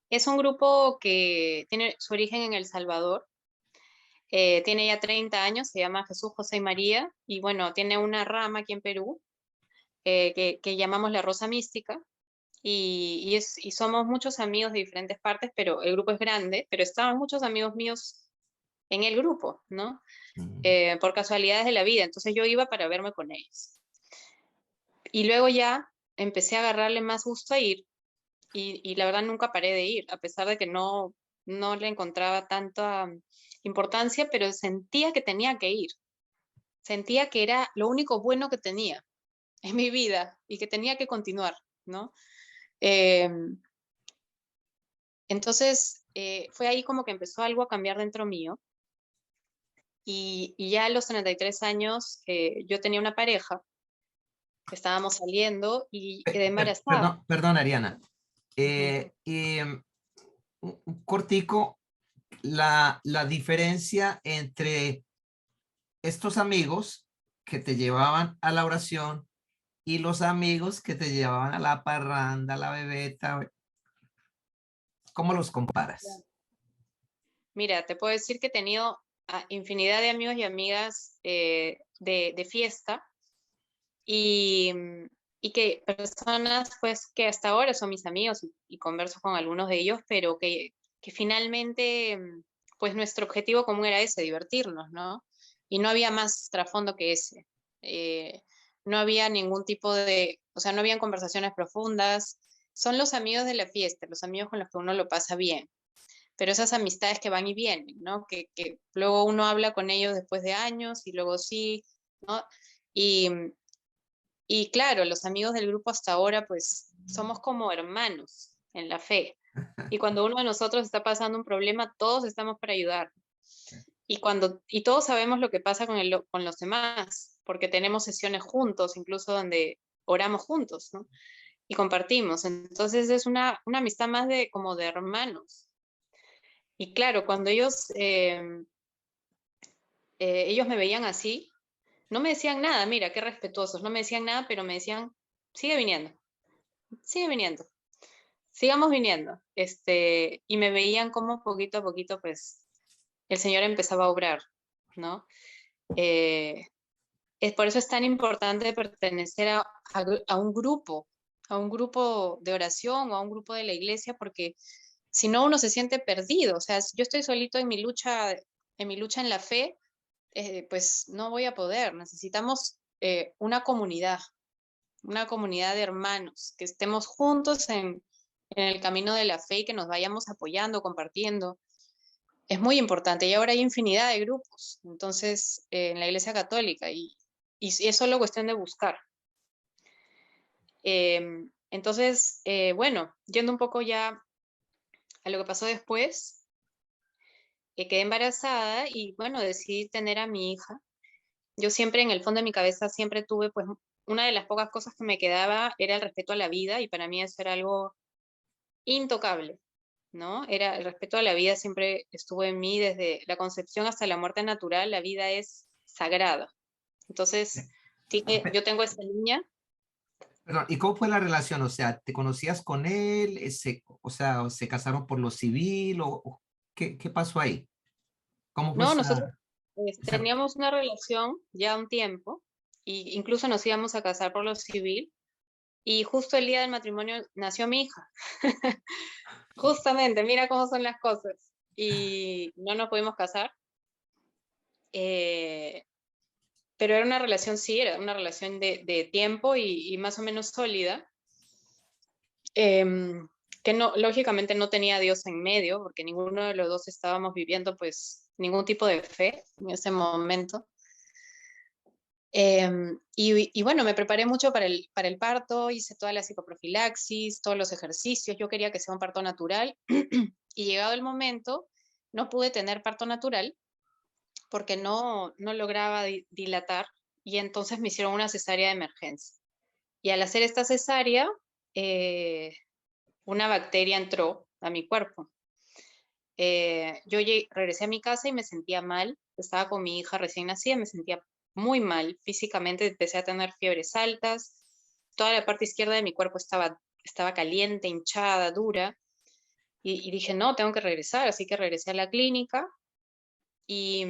[SPEAKER 2] Es un grupo que tiene su origen en El Salvador Tiene ya 30 años, se llama Jesús, José y María, y bueno, tiene una rama aquí en Perú que llamamos la Rosa Mística, y somos muchos amigos de diferentes partes, pero el grupo es grande, pero estaban muchos amigos míos en el grupo, ¿no?
[SPEAKER 1] Mm.
[SPEAKER 2] Por casualidades de la vida, entonces yo iba para verme con ellos. Y luego ya empecé a agarrarle más gusto a ir, y la verdad nunca paré de ir, a pesar de que no le encontraba tanta importancia, pero sentía que tenía que ir, sentía que era lo único bueno que tenía en mi vida y que tenía que continuar, ¿no? Eh, entonces, fue ahí como que empezó algo a cambiar dentro mío, y ya a los 33 años yo tenía una pareja, estábamos saliendo y quedé embarazada.
[SPEAKER 1] Perdón, perdón, Ariana.
[SPEAKER 2] Ujú.
[SPEAKER 1] Un cortico, la diferencia entre estos amigos que te llevaban a la oración y los amigos que te llevaban a la parranda, a la bebeta, ¿cómo los comparas?
[SPEAKER 2] Mira, te puedo decir que he tenido infinidad de amigos y amigas de fiesta, y, y que personas pues que hasta ahora son mis amigos, y converso con algunos de ellos, pero que finalmente pues nuestro objetivo común era ese, divertirnos, ¿no? Y no había más trasfondo que ese. Eh, no había ningún tipo de, o sea, no habían conversaciones profundas. Son los amigos de la fiesta, los amigos con los que uno lo pasa bien, pero esas amistades que van y vienen, ¿no? Que luego uno habla con ellos después de años y luego sí, ¿no? Y, y claro, los amigos del grupo hasta ahora, pues somos como hermanos en la fe. Y cuando uno de nosotros está pasando un problema, todos estamos para ayudar. Y todos sabemos lo que pasa con los demás, porque tenemos sesiones juntos, incluso donde oramos juntos, ¿no? Y compartimos. Entonces es una amistad más de como de hermanos. Y claro, cuando ellos me veían así, no me decían nada, mira, qué respetuosos, no me decían nada, pero me decían, sigue viniendo, sigamos viniendo. Y me veían como poquito a poquito, pues, el Señor empezaba a obrar, ¿no? Eh, por eso es tan importante pertenecer a un grupo de oración o a un grupo de la iglesia, porque si no uno se siente perdido. O sea, si yo estoy solito en mi lucha en la fe, pues no voy a poder. Necesitamos una comunidad de hermanos, que estemos juntos en el camino de la fe y que nos vayamos apoyando, compartiendo. Es muy importante, y ahora hay infinidad de grupos, entonces, en la Iglesia Católica, y es solo cuestión de buscar. Entonces, bueno, yendo un poco ya a lo que pasó después, quedé embarazada y bueno, decidí tener a mi hija. Yo siempre en el fondo de mi cabeza siempre tuve, pues, una de las pocas cosas que me quedaba era el respeto a la vida, y para mí eso era algo intocable, ¿no? Era el respeto a la vida, siempre estuvo en mí desde la concepción hasta la muerte natural. La vida es sagrada. Entonces, yo tengo esta niña.
[SPEAKER 1] Perdón, ¿y cómo fue la relación? O sea, ¿te conocías con él? O sea, ¿se casaron por lo civil? ¿O qué pasó ahí? ¿Cómo fue
[SPEAKER 2] No, nosotros
[SPEAKER 1] esa-
[SPEAKER 2] teníamos una relación ya un tiempo, y incluso nos íbamos a casar por lo civil, y justo el día del matrimonio nació mi hija. Justamente, mira cómo son las cosas. Y no nos pudimos casar. eh, pero era una relación, sí, era una relación de tiempo, y más o menos sólida, que no, lógicamente no tenía a Dios en medio, porque ninguno de los dos estábamos viviendo pues ningún tipo de fe en ese momento. Y bueno, me preparé mucho para el parto, hice toda la psicoprofilaxis, todos los ejercicios. Yo quería que sea un parto natural, y llegado el momento, no pude tener parto natural porque no lograba dilatar, y entonces me hicieron una cesárea de emergencia. Y al hacer esta cesárea, eh, una bacteria entró a mi cuerpo. Yo regresé a mi casa y me sentía mal. Estaba con mi hija recién nacida, me sentía muy mal físicamente. Empecé a tener fiebres altas. Toda la parte izquierda de mi cuerpo estaba caliente, hinchada, dura. Y dije, no, tengo que regresar. Así que regresé a la clínica, y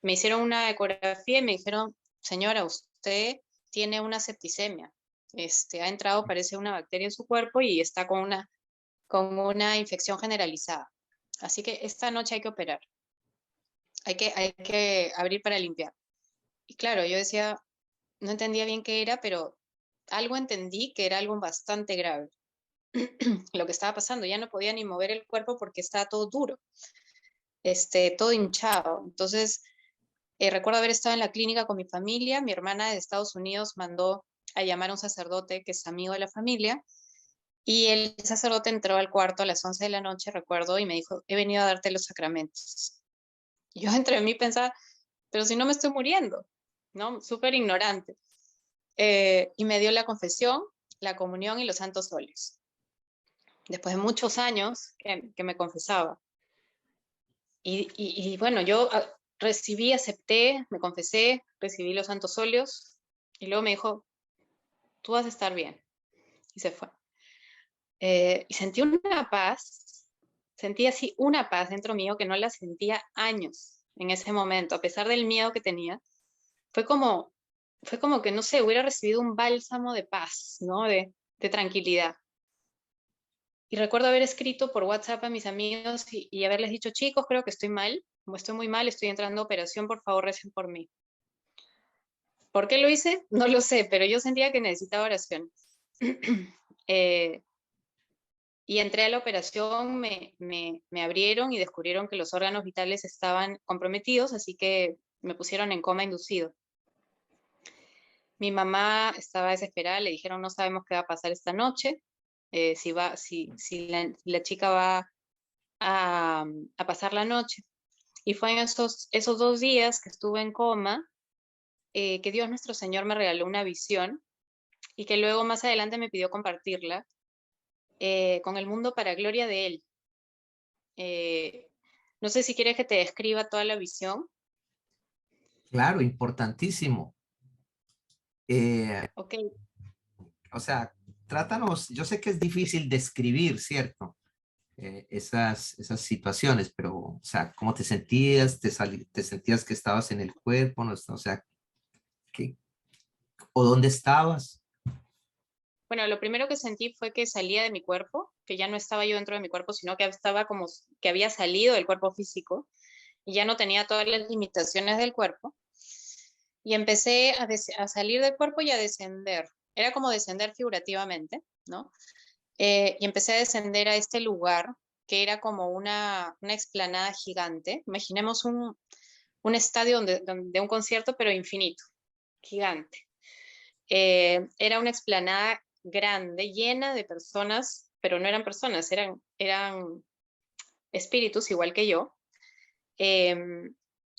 [SPEAKER 2] me hicieron una ecografía y me dijeron, señora, usted tiene una septicemia. Ha entrado, parece, una bacteria en su cuerpo y está con una infección generalizada. Así que esta noche hay que operar. Hay que abrir para limpiar. Y claro, yo decía, no entendía bien qué era, pero algo entendí que era algo bastante grave. Lo que estaba pasando, ya no podía ni mover el cuerpo porque estaba todo duro, todo hinchado. Entonces, recuerdo haber estado en la clínica con mi familia, mi hermana de Estados Unidos mandó a llamar a un sacerdote que es amigo de la familia, y el sacerdote entró al cuarto a las 11 de la noche, recuerdo, y me dijo, he venido a darte los sacramentos. Y yo entre mí pensaba, pero si no me estoy muriendo, ¿no? Súper ignorante. Y me dio la confesión, la comunión y los santos óleos. Después de muchos años que me confesaba. Y bueno, yo recibí, acepté, me confesé, recibí los santos óleos y luego me dijo, tú vas a estar bien. Y se fue. Y sentí una paz, sentí así una paz dentro mío que no la sentía años en ese momento, a pesar del miedo que tenía. Fue como, fue como que, no sé, hubiera recibido un bálsamo de paz, ¿no? De tranquilidad. Y recuerdo haber escrito por WhatsApp a mis amigos y haberles dicho, chicos, creo que estoy mal, o estoy muy mal, estoy entrando a operación, por favor, recen por mí. ¿Por qué lo hice? No lo sé, pero yo sentía que necesitaba oración. eh, y entré a la operación, me abrieron y descubrieron que los órganos vitales estaban comprometidos, así que me pusieron en coma inducido. Mi mamá estaba desesperada, le dijeron, no sabemos qué va a pasar esta noche, si la chica va a pasar la noche. Y fue en esos 2 días que estuve en coma, que Dios nuestro Señor me regaló una visión y que luego más adelante me pidió compartirla con el mundo para gloria de Él. Eh, no sé si quieres que te describa toda la visión.
[SPEAKER 1] Claro, importantísimo. Eh,
[SPEAKER 2] Ok,
[SPEAKER 1] o sea, trátanos, yo sé que es difícil describir, ¿cierto? Esas situaciones, pero, o sea, ¿cómo te sentías? ¿Te sentías que estabas en el cuerpo? ¿No? O sea, ¿qué, o dónde estabas?
[SPEAKER 2] bueno, lo primero que sentí fue que salía de mi cuerpo, que ya no estaba yo dentro de mi cuerpo, sino que estaba como que había salido del cuerpo físico y ya no tenía todas las limitaciones del cuerpo. Y empecé a salir del cuerpo y a descender. Era como descender figurativamente, ¿no? Y empecé a descender a este lugar que era como una explanada gigante. Imaginemos un estadio de un concierto, pero infinito, gigante. Era una explanada grande, llena de personas, pero no eran personas, eran espíritus igual que yo.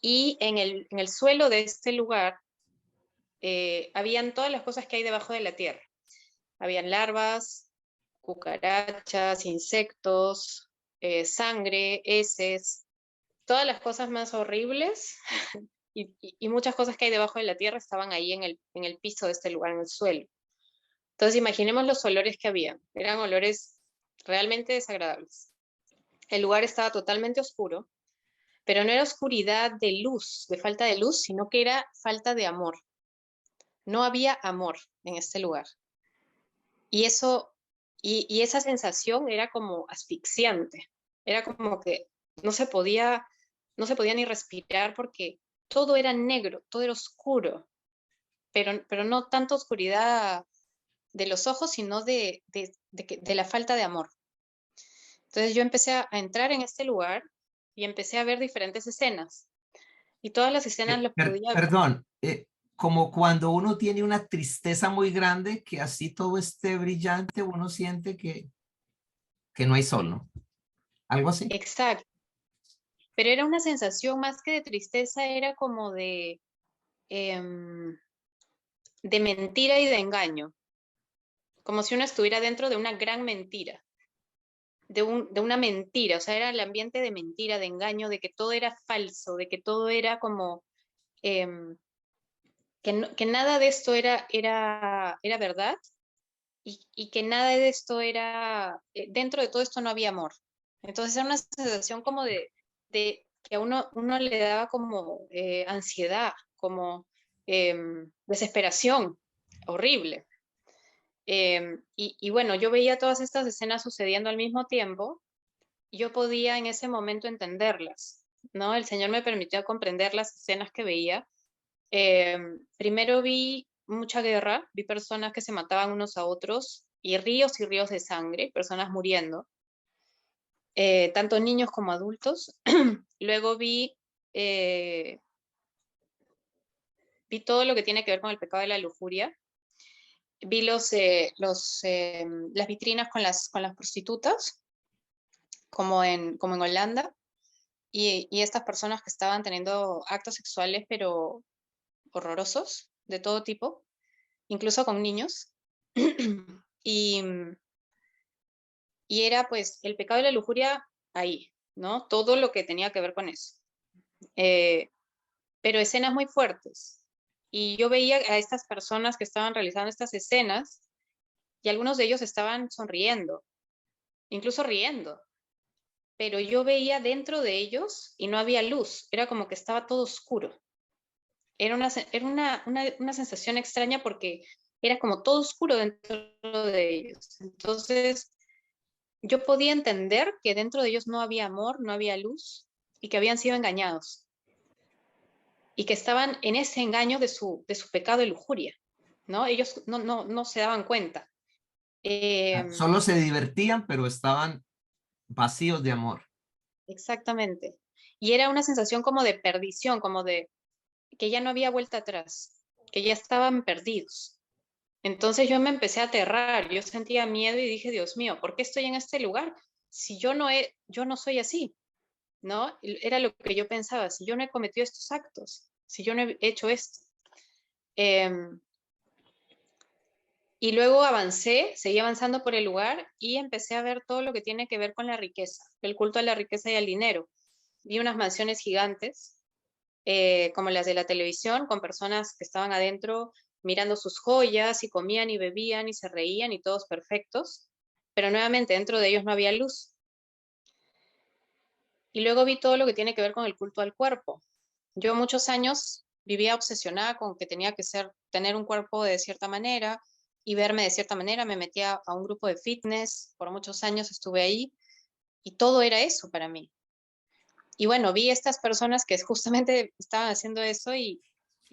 [SPEAKER 2] Y en el suelo de este lugar habían todas las cosas que hay debajo de la tierra. Habían larvas, cucarachas, insectos, sangre, heces, todas las cosas más horribles y muchas cosas que hay debajo de la tierra estaban ahí en el piso de este lugar, en el suelo. Entonces imaginemos los olores que había. Eran olores realmente desagradables. El lugar estaba totalmente oscuro, pero no era oscuridad de luz, de falta de luz, sino que era falta de amor. No había amor en este lugar. Y eso, y esa sensación era como asfixiante. Era como que no se podía, no se podía ni respirar porque todo era negro, todo era oscuro, pero no tanta oscuridad de los ojos, sino de la falta de amor. Entonces yo empecé a entrar en este lugar y empecé a ver diferentes escenas. Y todas las escenas las podía ver.
[SPEAKER 1] Perdón, como cuando uno tiene una tristeza muy grande, que así todo esté brillante, uno siente que no hay sol, ¿no? Algo así.
[SPEAKER 2] Exacto. Pero era una sensación más que de tristeza, era como em, de mentira y de engaño. Como si uno estuviera dentro de una gran mentira. De una mentira, o sea, era el ambiente de mentira, de engaño, de que todo era falso, de que todo era como, em, que nada de esto era verdad y que nada de esto era, dentro de todo esto no había amor. Entonces era una sensación como de que a uno le daba como ansiedad, como desesperación, horrible. Y bueno, yo veía todas estas escenas sucediendo al mismo tiempo, y yo podía en ese momento entenderlas, ¿no? El Señor me permitió comprender las escenas que veía. Primero vi mucha guerra, vi personas que se mataban unos a otros y ríos de sangre, personas muriendo, tanto niños como adultos. Luego eh, vi todo lo que tiene que ver con el pecado de la lujuria. Vi las vitrinas con las prostitutas, como en Holanda, y estas personas que estaban teniendo actos sexuales, pero horrorosos, de todo tipo, incluso con niños. Y, y era pues el pecado de la lujuria ahí, ¿no? Todo lo que tenía que ver con eso. Eh, pero escenas muy fuertes. Y yo veía a estas personas que estaban realizando estas escenas y algunos de ellos estaban sonriendo, incluso riendo, pero yo veía dentro de ellos y no había luz, era como que estaba todo oscuro. Era una sensación extraña porque era como todo oscuro dentro de ellos. Entonces, yo podía entender que dentro de ellos no había amor, no había luz y que habían sido engañados y que estaban en ese engaño de su pecado de lujuria, ¿no? Ellos no se daban cuenta.
[SPEAKER 1] Solo se divertían, pero estaban vacíos de amor.
[SPEAKER 2] Exactamente. Y era una sensación como de perdición, como de que ya no había vuelta atrás, que ya estaban perdidos. Entonces yo me empecé a aterrar, yo sentía miedo y dije, Dios mío, ¿por qué estoy en este lugar? Si yo no soy así, ¿no? Era lo que yo pensaba, si yo no he cometido estos actos, si yo no he hecho esto. Em, y luego avancé, seguí avanzando por el lugar y empecé a ver todo lo que tiene que ver con la riqueza, el culto a la riqueza y al dinero. Vi unas mansiones gigantes, como las de la televisión, con personas que estaban adentro mirando sus joyas y comían y bebían y se reían y todos perfectos, pero nuevamente dentro de ellos no había luz. Y luego vi todo lo que tiene que ver con el culto al cuerpo. Yo muchos años vivía obsesionada con que tenía que tener un cuerpo de cierta manera y verme de cierta manera. Me metía a un grupo de fitness, por muchos años estuve ahí y todo era eso para mí. Y bueno, vi estas personas que justamente estaban haciendo eso y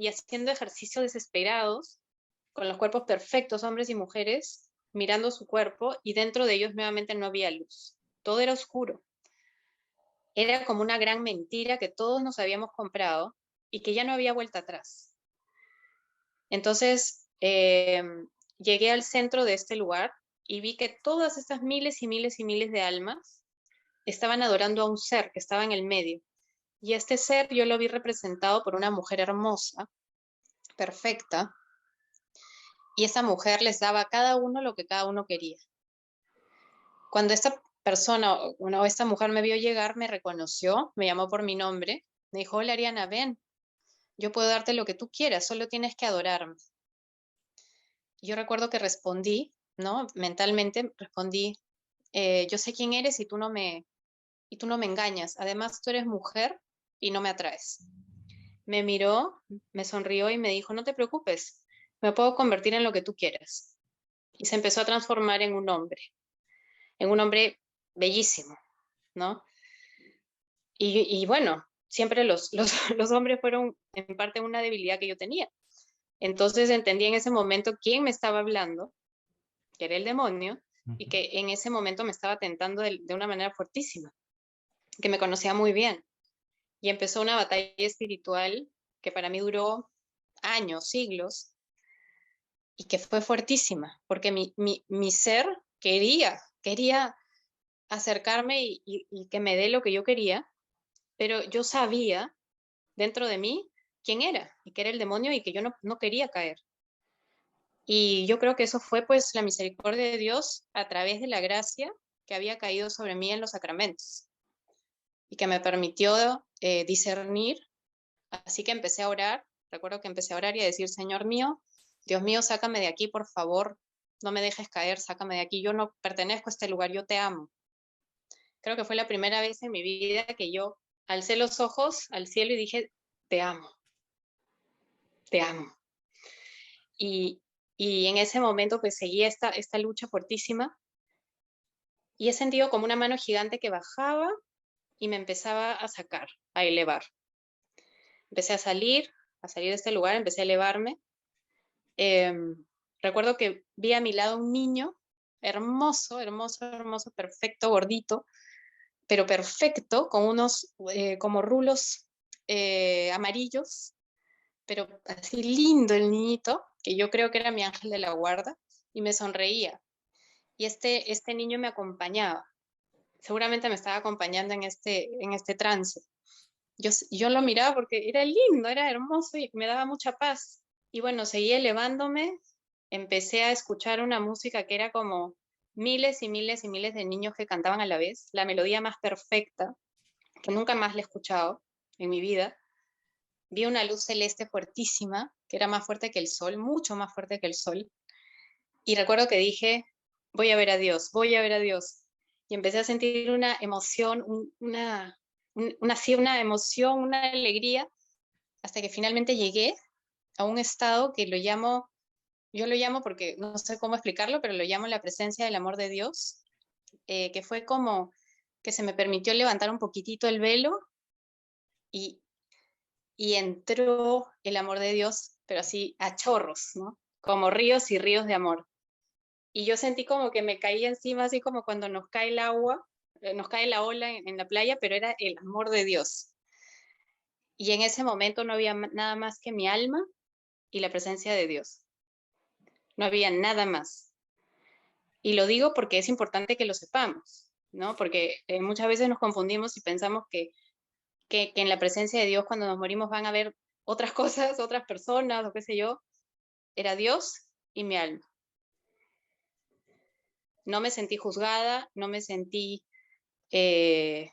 [SPEAKER 2] haciendo ejercicios desesperados, con los cuerpos perfectos, hombres y mujeres, mirando su cuerpo y dentro de ellos nuevamente no había luz. Todo era oscuro. Era como una gran mentira que todos nos habíamos comprado y que ya no había vuelta atrás. Entonces, llegué al centro de este lugar y vi que todas estas miles y miles y miles de almas estaban adorando a un ser que estaba en el medio. Y este ser yo lo vi representado por una mujer hermosa, perfecta, y esa mujer les daba a cada uno lo que cada uno quería. Cuando esta persona, o esta mujer me vio llegar, me reconoció, me llamó por mi nombre, me dijo, hola Ariana, ven, yo puedo darte lo que tú quieras, solo tienes que adorarme. Yo recuerdo que respondí, ¿no? Mentalmente respondí, yo sé quién eres y tú no me engañas. Además, tú eres mujer y no me atraes. Me miró, me sonrió y me dijo, no te preocupes, me puedo convertir en lo que tú quieras. Y se empezó a transformar en un hombre bellísimo, ¿no? Y bueno, siempre los hombres fueron en parte una debilidad que yo tenía. Entonces entendí en ese momento quién me estaba hablando, que era el demonio, y
[SPEAKER 1] Ujú.
[SPEAKER 2] que en ese momento me estaba tentando de una manera fuertísima, que me conocía muy bien. Y empezó una batalla espiritual que para mí duró años, siglos, y que fue fuertísima, porque mi ser quería acercarme y que me dé lo que yo quería, pero yo sabía dentro de mí quién era, y que era el demonio y que yo no quería caer. Y yo creo que eso fue pues la misericordia de Dios a través de la gracia que había caído sobre mí en los sacramentos y que me permitió discernir. Así que empecé a orar, recuerdo que empecé a orar y a decir, Señor mío, Dios mío, sácame de aquí, por favor, no me dejes caer, sácame de aquí, yo no pertenezco a este lugar, yo te amo. Creo que fue la primera vez en mi vida que yo alcé los ojos al cielo y dije, te amo, te amo. Y, y en ese momento pues seguía esta lucha fuertísima y he sentido como una mano gigante que bajaba y me empezaba a sacar, a elevar. Empecé a salir de este lugar, empecé a elevarme. Recuerdo que vi a mi lado un niño hermoso, hermoso, hermoso, perfecto, gordito, pero perfecto, con unos como rulos amarillos, pero así lindo el niñito, que yo creo que era mi ángel de la guarda, y me sonreía. Y este niño me acompañaba, seguramente me estaba acompañando en este trance. Yo lo miraba porque era lindo, era hermoso y me daba mucha paz. Y bueno, seguí elevándome, empecé a escuchar una música que era como miles y miles y miles de niños que cantaban a la vez, la melodía más perfecta, que nunca más la he escuchado en mi vida. Vi una luz celeste fuertísima, que era más fuerte que el sol, mucho más fuerte que el sol. Y recuerdo que dije, voy a ver a Dios, voy a ver a Dios. Y empecé a sentir una emoción, sí, una emoción, una alegría, hasta que finalmente llegué a un estado que yo lo llamo porque no sé cómo explicarlo, pero lo llamo la presencia del amor de Dios, que fue como que se me permitió levantar un poquitito el velo y, y entró el amor de Dios, pero así a chorros, ¿no? Como ríos y ríos de amor. Y yo sentí como que me caía encima, así como cuando nos cae el agua, nos cae la ola en la playa, pero era el amor de Dios. Y en ese momento no había nada más que mi alma y la presencia de Dios. No había nada más. Y lo digo porque es importante que lo sepamos, ¿no? Porque muchas veces nos confundimos y pensamos que en la presencia de Dios cuando nos morimos van a haber otras cosas, otras personas o qué sé yo. Era Dios y mi alma. No me sentí juzgada, eh,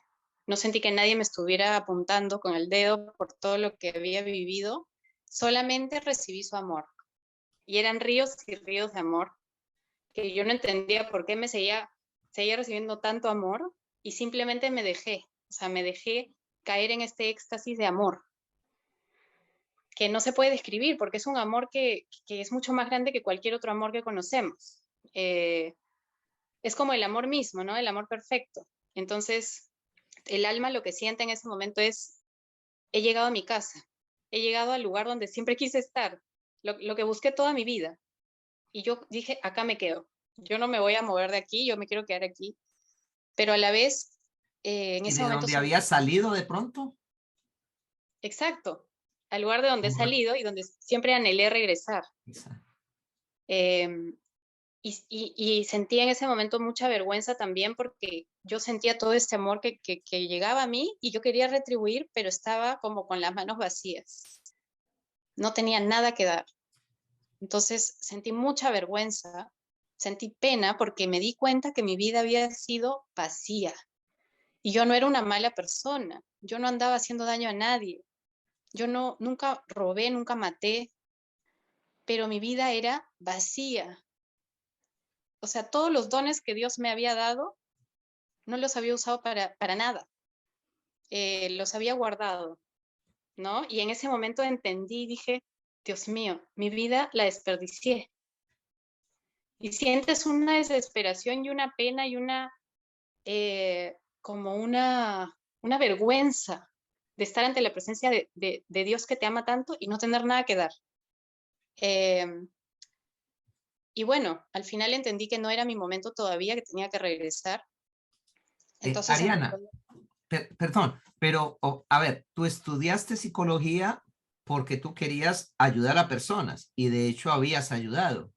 [SPEAKER 2] no sentí que nadie me estuviera apuntando con el dedo por todo lo que había vivido, solamente recibí su amor. Y eran ríos y ríos de amor, que yo no entendía por qué seguía recibiendo tanto amor y simplemente me dejé, o sea, me dejé caer en este éxtasis de amor, que no se puede describir porque es un amor que es mucho más grande que cualquier otro amor que conocemos. Eh, es como el amor mismo, ¿no? El amor perfecto. Entonces, el alma lo que siente en ese momento es, he llegado a mi casa, he llegado al lugar donde siempre quise estar, lo que busqué toda mi vida. Y yo dije, acá me quedo, yo no me voy a mover de aquí, yo me quiero quedar aquí. Pero a la vez, en
[SPEAKER 1] ¿Y
[SPEAKER 2] ese
[SPEAKER 1] de
[SPEAKER 2] momento,
[SPEAKER 1] dónde había salido de pronto?
[SPEAKER 2] exacto, al lugar de donde he
[SPEAKER 1] Ujú.
[SPEAKER 2] salido y donde siempre anhelé regresar.
[SPEAKER 1] Exacto.
[SPEAKER 2] Eh, y sentía en ese momento mucha vergüenza también porque yo sentía todo este amor que llegaba a mí y yo quería retribuir, pero estaba como con las manos vacías. No tenía nada que dar. Entonces sentí mucha vergüenza, sentí pena porque me di cuenta que mi vida había sido vacía y yo no era una mala persona, yo no andaba haciendo daño a nadie, yo no, nunca robé, nunca maté, pero mi vida era vacía. O sea, todos los dones que Dios me había dado no los había usado para nada, los había guardado, ¿no? Y en ese momento entendí, dije, Dios mío, mi vida la desperdicié. Y sientes una desesperación y una pena y como una vergüenza de estar ante la presencia de Dios que te ama tanto y no tener nada que dar. Eh, y bueno, al final entendí que no era mi momento todavía, que tenía que regresar. Entonces empezó.
[SPEAKER 1] Ariana, perdón, pero a ver, tú estudiaste psicología porque tú querías ayudar a personas y de hecho habías ayudado,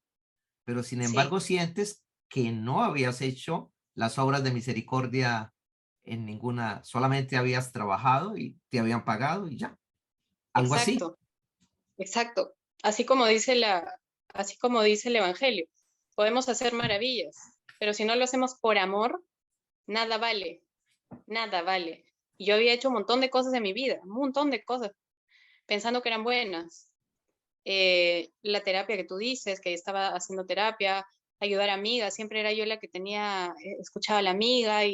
[SPEAKER 1] pero sin
[SPEAKER 2] Sí,
[SPEAKER 1] embargo sientes que no habías hecho las obras de misericordia en ninguna, solamente habías trabajado y te habían pagado y ya, algo así.
[SPEAKER 2] exacto, exacto. Así como así como dice el Evangelio, podemos hacer maravillas, pero si no lo hacemos por amor, nada vale, nada vale. Y yo había hecho un montón de cosas en mi vida, un montón de cosas, pensando que eran buenas. La terapia que tú dices, que estaba haciendo terapia, ayudar a amigas, siempre era yo la que escuchaba a la amiga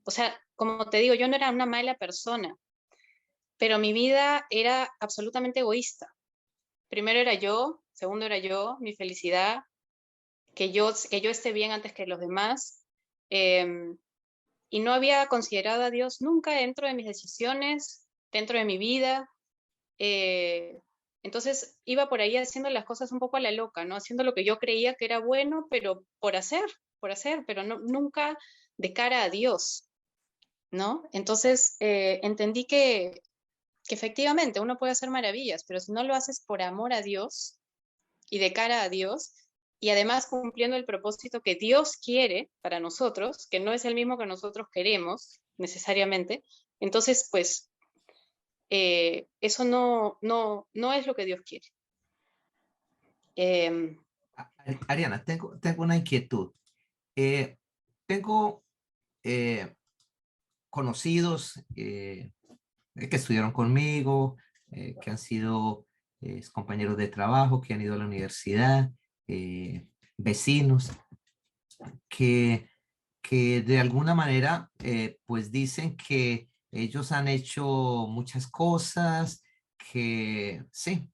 [SPEAKER 2] o sea, como te digo, yo no era una mala persona, pero mi vida era absolutamente egoísta. Primero era yo, segundo era yo, mi felicidad, que yo esté bien antes que los demás. em, y no había considerado a Dios nunca dentro de mis decisiones, dentro de mi vida. eh, entonces iba por ahí haciendo las cosas un poco a la loca, ¿no? Haciendo lo que yo creía que era bueno, pero por hacer, pero no, nunca de cara a Dios, ¿no? Entonces entendí que efectivamente uno puede hacer maravillas, pero si no lo haces por amor a Dios y de cara a Dios, y además cumpliendo el propósito que Dios quiere para nosotros, que no es el mismo que nosotros queremos necesariamente, entonces pues eso no es lo que Dios quiere. Em,
[SPEAKER 1] Ariana, tengo una inquietud. Eh, tengo eh, conocidos que estudiaron conmigo, que han sido compañeros de trabajo, que han ido a la universidad, vecinos, que, que de alguna manera pues dicen que ellos han hecho muchas cosas, que sí,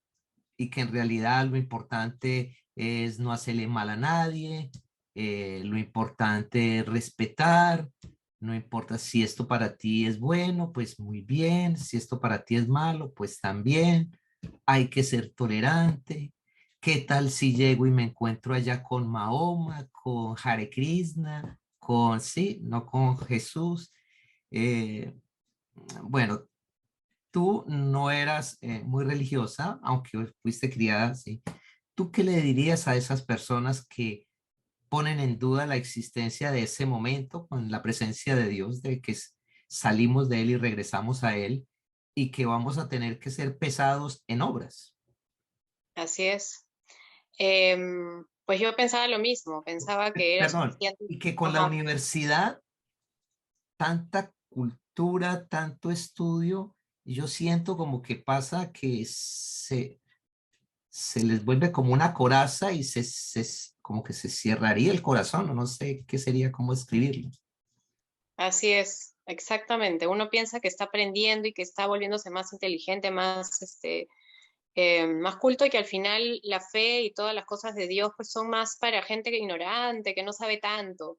[SPEAKER 1] y que en realidad lo importante es no hacerle mal a nadie, lo importante es respetar, no importa si esto para ti es bueno, pues muy bien, si esto para ti es malo, pues también, hay que ser tolerante. ¿Qué tal si llego y me encuentro allá con Mahoma, con Hare Krishna, con, sí, no con Jesús? Eh, bueno, tú no eras muy religiosa, aunque fuiste criada, sí. ¿Tú qué le dirías a esas personas que ponen en duda la existencia de ese momento con la presencia de Dios, de que salimos de Él y regresamos a Él y que vamos a tener que ser pesados en obras?
[SPEAKER 2] Así es. Pues yo pensaba lo mismo, pensaba que era
[SPEAKER 1] Perdón,
[SPEAKER 2] suficiente.
[SPEAKER 1] y que con la
[SPEAKER 2] Ajá.
[SPEAKER 1] universidad, tanta cultura, tanto estudio, yo siento como que pasa que se les vuelve como una coraza y como que se cerraría el corazón, o no sé qué sería, cómo escribirlo.
[SPEAKER 2] Así es, exactamente. Uno piensa que está aprendiendo y que está volviéndose más inteligente, más, más culto y que al final la fe y todas las cosas de Dios pues son más para gente ignorante, que no sabe tanto,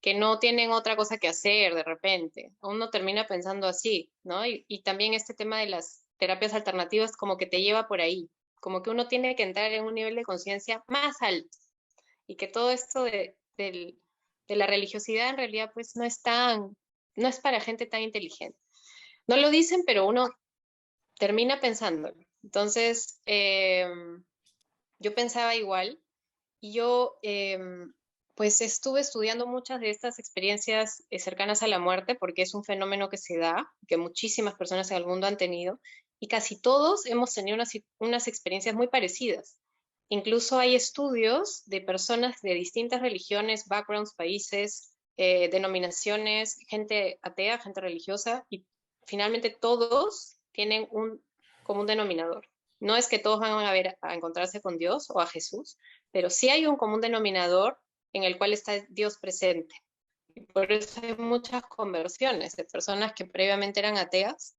[SPEAKER 2] que no tienen otra cosa que hacer de repente. Uno termina pensando así, ¿no? Y también este tema de las terapias alternativas como que te lleva por ahí, como que uno tiene que entrar en un nivel de conciencia más alto y que todo esto de la religiosidad en realidad pues no es para gente tan inteligente. No lo dicen, pero uno termina pensándolo. Entonces, yo pensaba igual y yo pues estuve estudiando muchas de estas experiencias cercanas a la muerte porque es un fenómeno que se da, que muchísimas personas en el mundo han tenido y casi todos hemos tenido unas experiencias muy parecidas. Incluso hay estudios de personas de distintas religiones, backgrounds, países, denominaciones, gente atea, gente religiosa, y finalmente todos tienen un común denominador. No es que todos van a encontrarse con Dios o a Jesús, pero sí hay un común denominador en el cual está Dios presente. Y por eso hay muchas conversiones de personas que previamente eran ateas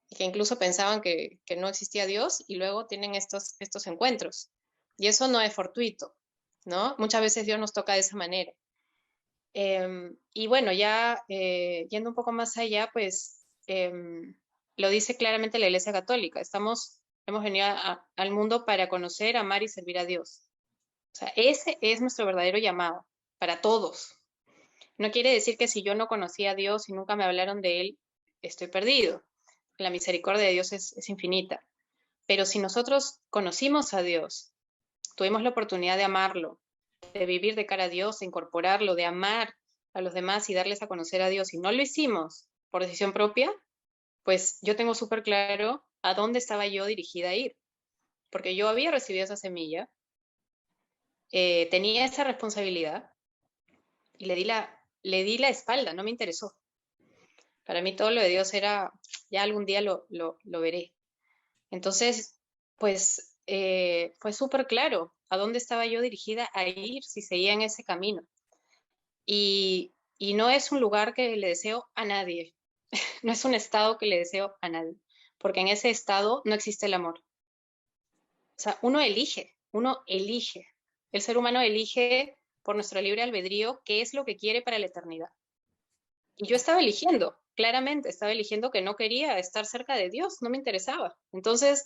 [SPEAKER 2] y que incluso pensaban que no existía Dios y luego tienen estos encuentros. Y eso no es fortuito, ¿no? Muchas veces Dios nos toca de esa manera. Y bueno, ya yendo un poco más allá, pues lo dice claramente la Iglesia Católica. Hemos venido al mundo para conocer, amar y servir a Dios. O sea, ese es nuestro verdadero llamado para todos. No quiere decir que si yo no conocía a Dios y nunca me hablaron de Él, estoy perdido. La misericordia de Dios es infinita. Pero si nosotros conocimos a Dios, tuvimos la oportunidad de amarlo, de vivir de cara a Dios, de incorporarlo, de amar a los demás y darles a conocer a Dios, y no lo hicimos por decisión propia, pues yo tengo súper claro a dónde estaba yo dirigida a ir, porque yo había recibido esa semilla, tenía esa responsabilidad y le di la espalda, no me interesó. Para mí todo lo de Dios era, ya algún día lo veré. Entonces, pues fue súper claro a dónde estaba yo dirigida a ir si seguía en ese camino. Y no es un lugar que le deseo a nadie, no es un estado que le deseo a nadie. porque en ese estado no existe el amor. O sea, uno elige. El ser humano elige por nuestro libre albedrío qué es lo que quiere para la eternidad. Y yo estaba eligiendo, claramente, estaba eligiendo que no quería estar cerca de Dios, no me interesaba. Entonces,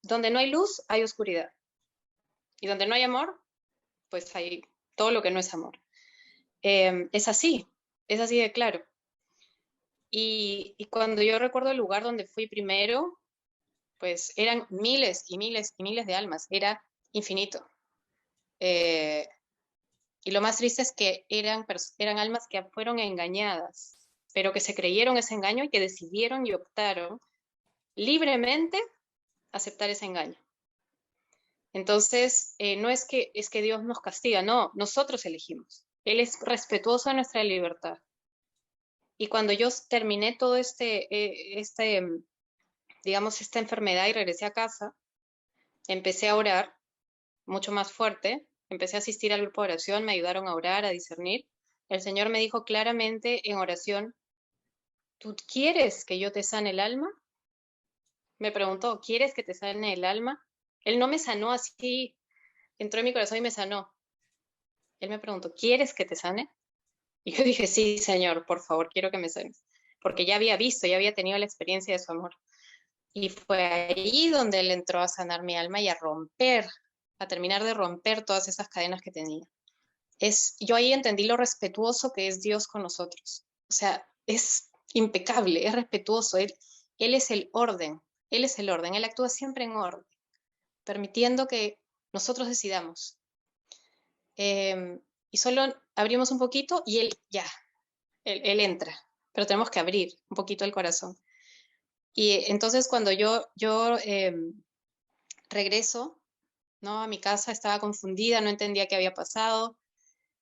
[SPEAKER 2] donde no hay luz, hay oscuridad. Y donde no hay amor, pues hay todo lo que no es amor. Es así de claro. Y cuando yo recuerdo el lugar donde fui primero, pues eran miles y miles y miles de almas, era infinito. Eh, y lo más triste es que eran almas que fueron engañadas, pero que se creyeron ese engaño y que decidieron y optaron libremente aceptar ese engaño. Entonces, no es que Dios nos castiga, no, nosotros elegimos. Él es respetuoso de nuestra libertad. Y cuando yo terminé todo digamos, esta enfermedad y regresé a casa, empecé a orar mucho más fuerte, empecé a asistir al grupo de oración, me ayudaron a orar, a discernir. El Señor me dijo claramente en oración, ¿tú quieres que yo te sane el alma? Me preguntó, ¿quieres que te sane el alma? Él no me sanó así, entró en mi corazón y me sanó. Él me preguntó, ¿quieres que te sane? Y yo dije, sí, Señor, por favor, quiero que me sanes. Porque ya había visto, ya había tenido la experiencia de su amor. Y fue ahí donde Él entró a sanar mi alma y a terminar de romper todas esas cadenas que tenía. Yo ahí entendí lo respetuoso que es Dios con nosotros. O sea, es impecable, es respetuoso. Él es el orden, Él es el orden, Él actúa siempre en orden, permitiendo que nosotros decidamos. Y solo abrimos un poquito y él entra, pero tenemos que abrir un poquito el corazón. Y entonces cuando yo regreso, ¿no? A mi casa, estaba confundida, no entendía qué había pasado,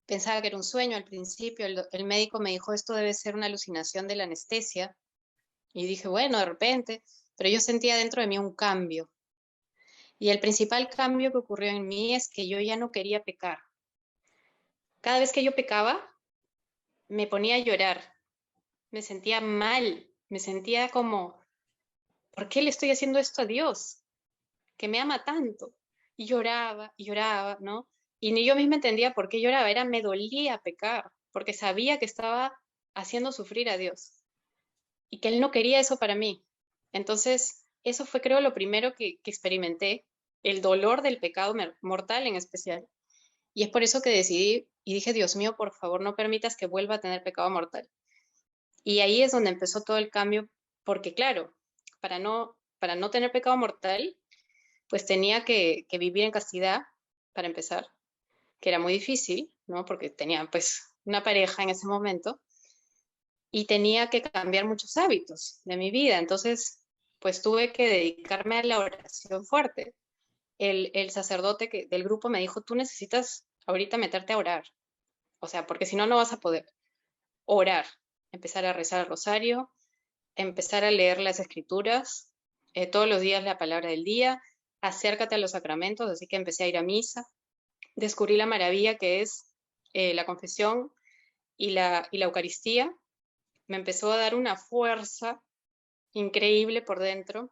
[SPEAKER 2] pensaba que era un sueño al principio, el médico me dijo, esto debe ser una alucinación de la anestesia, y dije, bueno, de repente, pero yo sentía dentro de mí un cambio, y el principal cambio que ocurrió en mí es que yo ya no quería pecar. Cada vez que yo pecaba, me ponía a llorar, me sentía mal, me sentía como, ¿por qué le estoy haciendo esto a Dios? Que me ama tanto. Y lloraba, ¿no? Y ni yo misma entendía por qué lloraba, me dolía pecar, porque sabía que estaba haciendo sufrir a Dios y que Él no quería eso para mí. Entonces, eso fue creo lo primero que experimenté, el dolor del pecado mortal en especial. Y es por eso que decidí y dije, Dios mío, por favor, no permitas que vuelva a tener pecado mortal. Y ahí es donde empezó todo el cambio, porque claro, para no tener pecado mortal, pues tenía que vivir en castidad, para empezar, que era muy difícil, ¿no? Porque tenía pues una pareja en ese momento y tenía que cambiar muchos hábitos de mi vida. Entonces, pues tuve que dedicarme a la oración fuerte. El sacerdote del grupo me dijo, tú necesitas ahorita meterte a orar, o sea, porque si no, no vas a poder orar, empezar a rezar el rosario, empezar a leer las escrituras, todos los días la palabra del día, acércate a los sacramentos, así que empecé a ir a misa, descubrí la maravilla que es la confesión y la Eucaristía, me empezó a dar una fuerza increíble por dentro.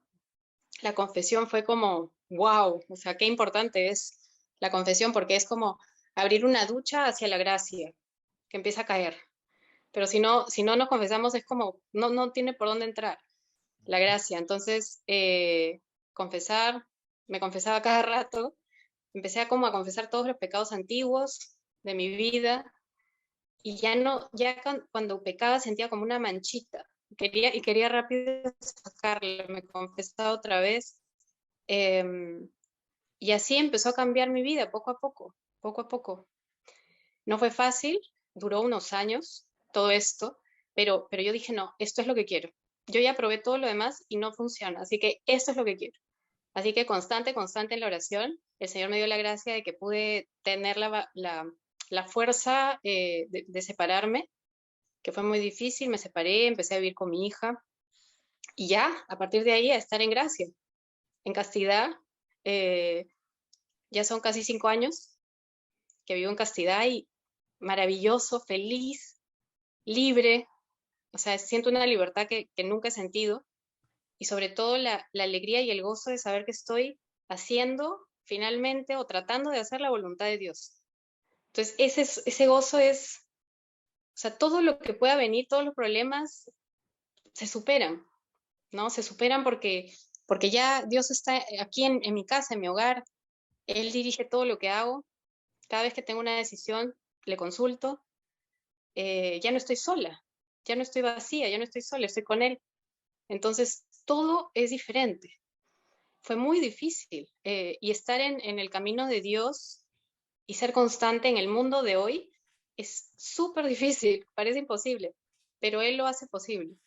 [SPEAKER 2] La confesión fue como, wow, o sea, qué importante es la confesión porque es como abrir una ducha hacia la gracia que empieza a caer. Pero si no nos confesamos es como, no tiene por dónde entrar la gracia. Entonces, confesar, me confesaba cada rato, empecé a como a confesar todos los pecados antiguos de mi vida y ya no, cuando pecaba sentía como una manchita y quería rápido sacarla, me confesaba otra vez. Y así empezó a cambiar mi vida poco a poco, poco a poco. No fue fácil, duró unos años todo esto, pero yo dije, no, esto es lo que quiero. Yo ya probé todo lo demás y no funciona, así que esto es lo que quiero. Así que constante en la oración, el Señor me dio la gracia de que pude tener la fuerza de separarme, que fue muy difícil, me separé, empecé a vivir con mi hija y ya, a partir de ahí, a estar en gracia, en castidad. eh, ya son casi 5 años que vivo en castidad y maravilloso, feliz, libre, o sea, siento una libertad que nunca he sentido y sobre todo la alegría y el gozo de saber que estoy haciendo finalmente o tratando de hacer la voluntad de Dios. Entonces, ese gozo es, o sea, todo lo que pueda venir, todos los problemas se superan, ¿no? Se superan porque ya Dios está aquí en mi casa, en mi hogar. Él dirige todo lo que hago. Cada vez que tengo una decisión, le consulto. Ya no estoy sola, ya no estoy vacía, ya no estoy sola, estoy con Él. Entonces, todo es diferente. Fue muy difícil. Y estar en el camino de Dios y ser constante en el mundo de hoy es súper difícil, parece imposible, pero Él lo hace posible.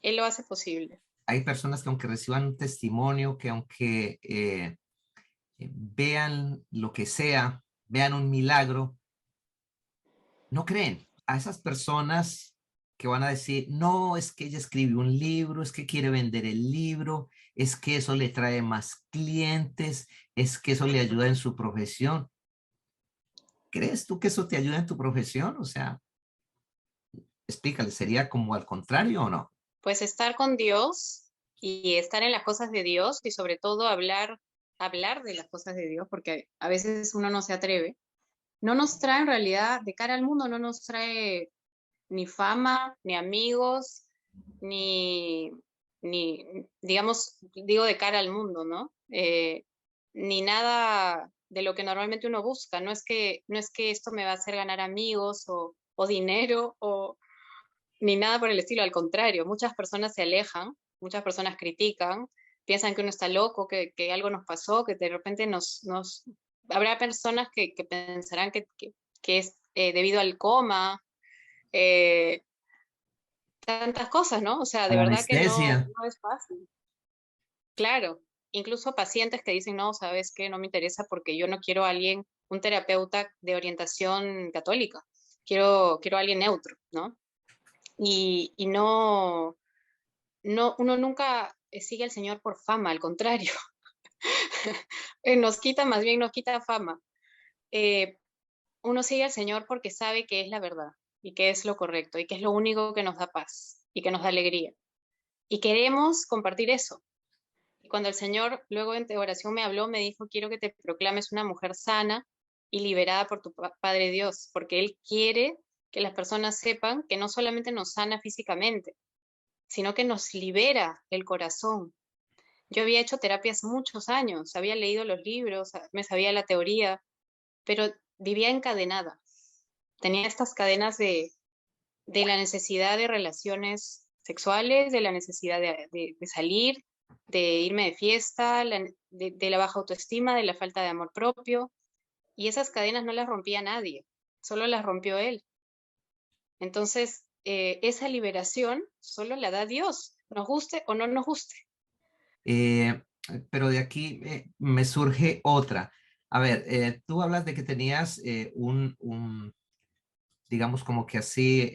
[SPEAKER 2] Él lo hace posible.
[SPEAKER 1] Hay personas que aunque reciban un testimonio, que aunque vean lo que sea, vean un milagro, no creen. A esas personas que van a decir, no, es que ella escribió un libro, es que quiere vender el libro, es que eso le trae más clientes, es que eso le ayuda en su profesión. ¿Crees tú que eso te ayuda en tu profesión? O sea, explícale, ¿sería como al contrario o no?
[SPEAKER 2] Pues estar con Dios y estar en las cosas de Dios y sobre todo hablar de las cosas de Dios, porque a veces uno no se atreve, no nos trae en realidad de cara al mundo, no nos trae ni fama, ni amigos, ni, ni digamos, digo de cara al mundo, ¿no? Ni nada de lo que normalmente uno busca. No es que esto me va a hacer ganar amigos o dinero o ni nada por el estilo. Al contrario, muchas personas se alejan, muchas personas critican, piensan que uno está loco, que algo nos pasó, que de repente habrá personas que pensarán que es debido al coma, eh, tantas cosas, ¿no? O sea,
[SPEAKER 1] A
[SPEAKER 2] de
[SPEAKER 1] la
[SPEAKER 2] verdad que no,
[SPEAKER 1] anestesia.
[SPEAKER 2] no es fácil. Claro, incluso pacientes que dicen, no, ¿sabes qué? No me interesa porque yo no quiero a alguien, un terapeuta de orientación católica, quiero a alguien neutro, ¿no? Y no, uno nunca sigue al Señor por fama, al contrario, más bien nos quita fama. Eh, Uno sigue al Señor porque sabe que es la verdad y que es lo correcto y que es lo único que nos da paz y que nos da alegría. Y queremos compartir eso. Y cuando el Señor luego en oración me habló, me dijo, quiero que te proclames una mujer sana y liberada por tu Padre Dios, porque Él quiere que las personas sepan que no solamente nos sana físicamente, sino que nos libera el corazón. Yo había hecho terapias muchos años, había leído los libros, me sabía la teoría, pero vivía encadenada. Tenía estas cadenas de la necesidad de relaciones sexuales, de la necesidad de salir, de irme de fiesta, de la baja autoestima, de la falta de amor propio. Y esas cadenas no las rompía nadie, solo las rompió él. Entonces, esa liberación solo la da Dios, nos guste o no nos guste.
[SPEAKER 1] Eh, pero de aquí me surge otra. A ver, tú hablas de que tenías digamos como que así,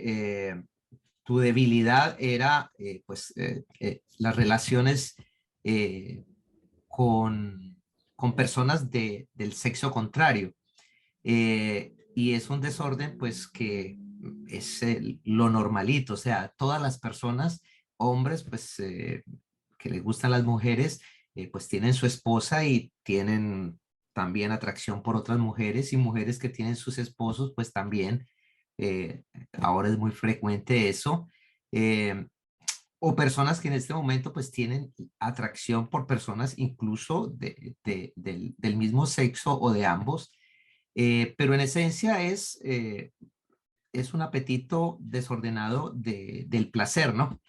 [SPEAKER 1] tu debilidad era las relaciones eh, con, con personas del sexo contrario. Y es un desorden pues que es lo normalito, o sea, todas las personas, hombres pues que les gustan las mujeres, pues tienen su esposa y tienen también atracción por otras mujeres y mujeres que tienen sus esposos pues también, eh, ahora es muy frecuente eso. Eh, o personas que en este momento pues tienen atracción por personas incluso del mismo sexo o de ambos, pero en esencia es un apetito desordenado del placer, ¿no?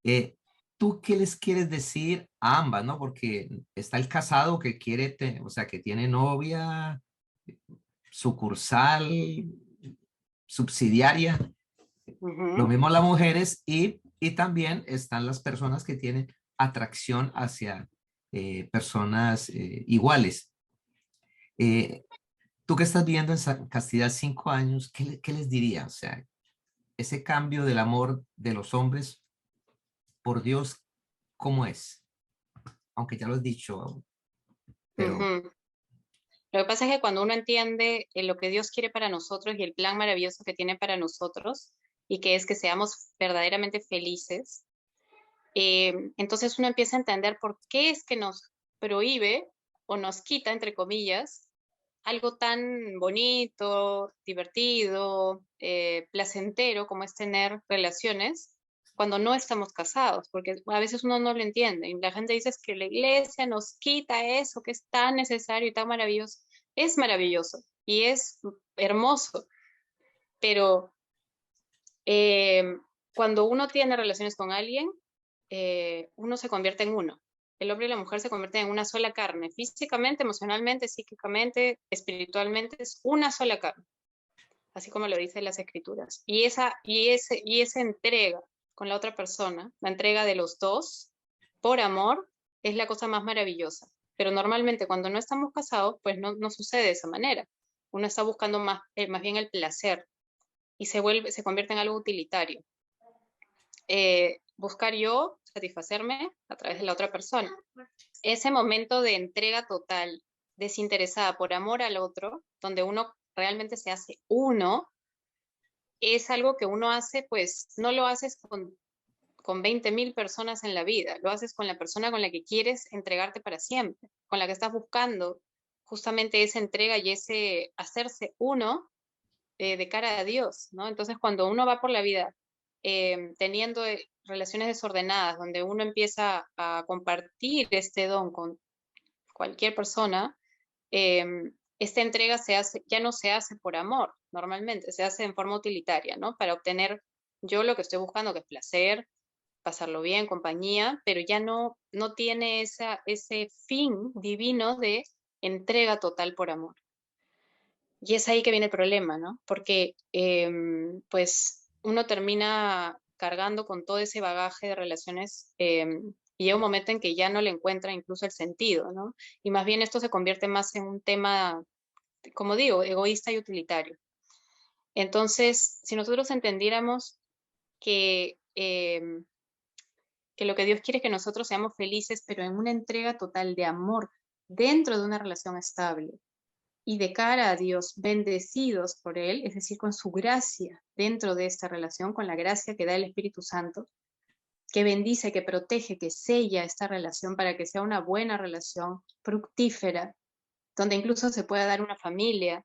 [SPEAKER 1] Eh, ¿Tú qué les quieres decir a ambas, no? Porque está el casado que quiere, o sea, que tiene novia, sucursal, subsidiaria, lo
[SPEAKER 2] Ujú.
[SPEAKER 1] mismo las mujeres y también están las personas que tienen atracción hacia personas iguales. Eh, Tú que estás viviendo en castidad 5 años, ¿qué les diría? O sea, ese cambio del amor de los hombres por Dios, ¿cómo es? Aunque ya lo has dicho, pero
[SPEAKER 2] Ujú. Lo que pasa es que cuando uno entiende lo que Dios quiere para nosotros y el plan maravilloso que tiene para nosotros, y que es que seamos verdaderamente felices, Entonces uno empieza a entender por qué es que nos prohíbe o nos quita, entre comillas, algo tan bonito, divertido, placentero como es tener relaciones cuando no estamos casados, porque a veces uno no lo entiende y la gente dice es que la iglesia nos quita eso que es tan necesario y tan maravilloso. Es maravilloso y es hermoso, pero eh, cuando uno tiene relaciones con alguien, uno se convierte en uno. El hombre y la mujer se convierten en una sola carne, físicamente, emocionalmente, psíquicamente, espiritualmente, es una sola carne, así como lo dicen las escrituras. Y esa entrega con la otra persona, la entrega de los dos, por amor, es la cosa más maravillosa. Pero normalmente cuando no estamos casados, pues no sucede de esa manera. Uno está buscando más bien el placer y se convierte en algo utilitario. Buscar yo satisfacerme a través de la otra persona. Ese momento de entrega total, desinteresada por amor al otro, donde uno realmente se hace uno, es algo que uno hace, pues no lo haces con 20.000 personas en la vida, lo haces con la persona con la que quieres entregarte para siempre, con la que estás buscando justamente esa entrega y ese hacerse uno de cara a Dios, ¿no? Entonces, cuando uno va por la vida teniendo relaciones desordenadas, donde uno empieza a compartir este don con cualquier persona, esta entrega ya no se hace por amor, normalmente, se hace en forma utilitaria, ¿no? Para obtener yo lo que estoy buscando, que es placer, pasarlo bien, compañía, pero ya no tiene ese fin divino de entrega total por amor. Y es ahí que viene el problema, ¿no? Porque pues uno termina cargando con todo ese bagaje de relaciones y llega un momento en que ya no le encuentra incluso el sentido, ¿no? Y más bien esto se convierte más en un tema, como digo, egoísta y utilitario. Entonces, si nosotros entendiéramos que lo que Dios quiere es que nosotros seamos felices, pero en una entrega total de amor dentro de una relación estable, y de cara a Dios, bendecidos por Él, es decir, con su gracia dentro de esta relación, con la gracia que da el Espíritu Santo, que bendice, que protege, que sella esta relación para que sea una buena relación, fructífera, donde incluso se pueda dar una familia.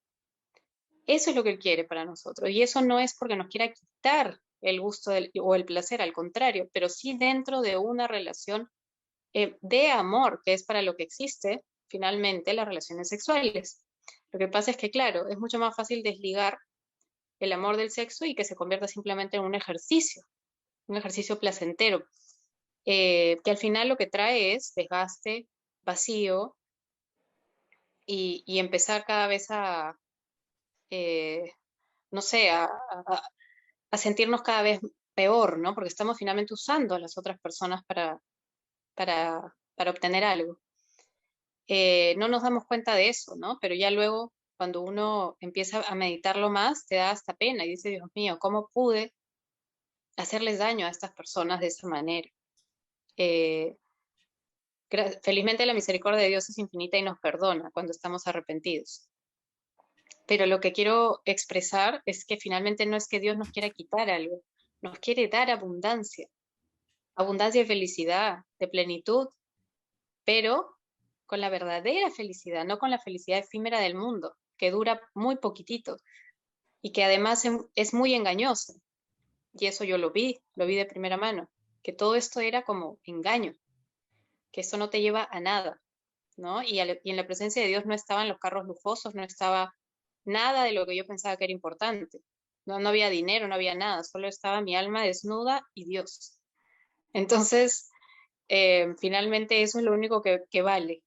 [SPEAKER 2] Eso es lo que Él quiere para nosotros. Y eso no es porque nos quiera quitar el gusto o el placer, al contrario, pero sí dentro de una relación de amor, que es para lo que existe finalmente las relaciones sexuales. Lo que pasa es que, claro, es mucho más fácil desligar el amor del sexo y que se convierta simplemente en un ejercicio placentero, que al final lo que trae es desgaste, vacío y empezar cada vez eh, no sé, a sentirnos cada vez peor, ¿no? Porque estamos finalmente usando a las otras personas para obtener algo. No nos damos cuenta de eso, ¿no? Pero ya luego, cuando uno empieza a meditarlo más, te da hasta pena y dice, Dios mío, ¿cómo pude hacerles daño a estas personas de esa manera? Eh, Felizmente la misericordia de Dios es infinita y nos perdona cuando estamos arrepentidos. Pero lo que quiero expresar es que finalmente no es que Dios nos quiera quitar algo, nos quiere dar abundancia, abundancia de felicidad, de plenitud, pero con la verdadera felicidad, no con la felicidad efímera del mundo, que dura muy poquitito y que además es muy engañosa. Y eso yo lo vi de primera mano, que todo esto era como engaño, que esto no te lleva a nada, ¿no? Y en la presencia de Dios no estaban los carros lujosos, no estaba nada de lo que yo pensaba que era importante. No había dinero, no había nada, solo estaba mi alma desnuda y Dios. Entonces, finalmente eso es lo único que vale.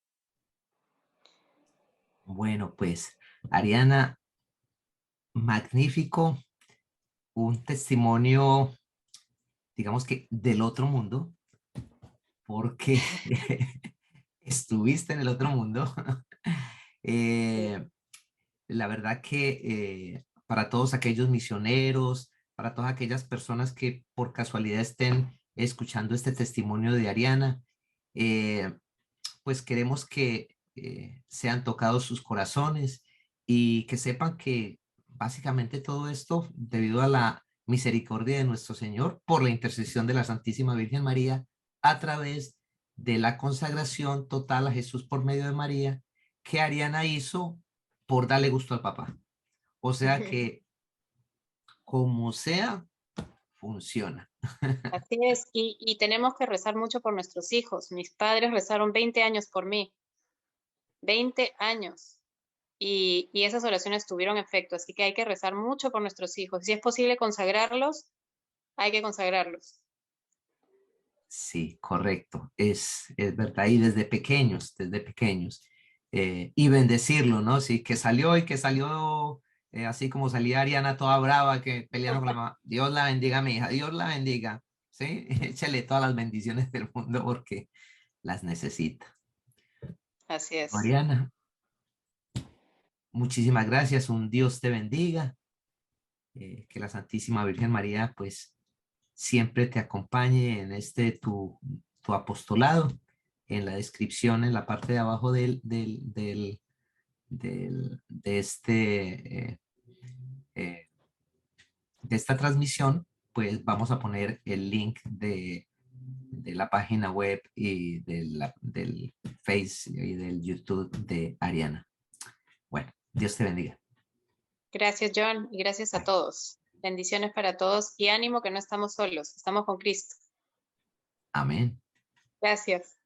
[SPEAKER 1] Bueno, pues, Ariana, magnífico, un testimonio, digamos que del otro mundo, porque estuviste en el otro mundo.
[SPEAKER 2] Sí.
[SPEAKER 1] Eh, la verdad que para todos aquellos misioneros, para todas aquellas personas que por casualidad estén escuchando este testimonio de Ariana, eh, pues queremos que sean tocados sus corazones y que sepan que básicamente todo esto, debido a la misericordia de nuestro Señor, por la intercesión de la Santísima Virgen María, a través de la consagración total a Jesús por medio de María que Ariana hizo por darle gusto al papá. O sea que, como sea, funciona.
[SPEAKER 2] Así es, y tenemos que rezar mucho por nuestros hijos. Mis padres rezaron 20 años por mí, 20 años. Y esas oraciones tuvieron efecto, así que hay que rezar mucho por nuestros hijos. Si es posible consagrarlos, hay que consagrarlos.
[SPEAKER 1] Sí, correcto. Es verdad. Y desde pequeños. Y bendecirlo, ¿no? Sí, que salió y que salió así como salía Ariana toda brava, que peleando con la mamá. Dios la bendiga, mi hija. Dios la bendiga. Sí, échale todas las bendiciones del mundo porque las necesita.
[SPEAKER 2] Así es.
[SPEAKER 1] Oriana, muchísimas gracias. Un Dios te bendiga. Que la Santísima Virgen María, pues, siempre te acompañe en tu apostolado. En la descripción, en la parte de abajo de eh, de esta transmisión, pues vamos a poner el link de la página web y del Face y del YouTube de Ariana. Bueno, Dios te bendiga.
[SPEAKER 2] Gracias, John, y gracias a
[SPEAKER 1] Bye.
[SPEAKER 2] todos. Bendiciones para todos y ánimo que no estamos solos, estamos con Cristo.
[SPEAKER 1] Amén.
[SPEAKER 2] Gracias.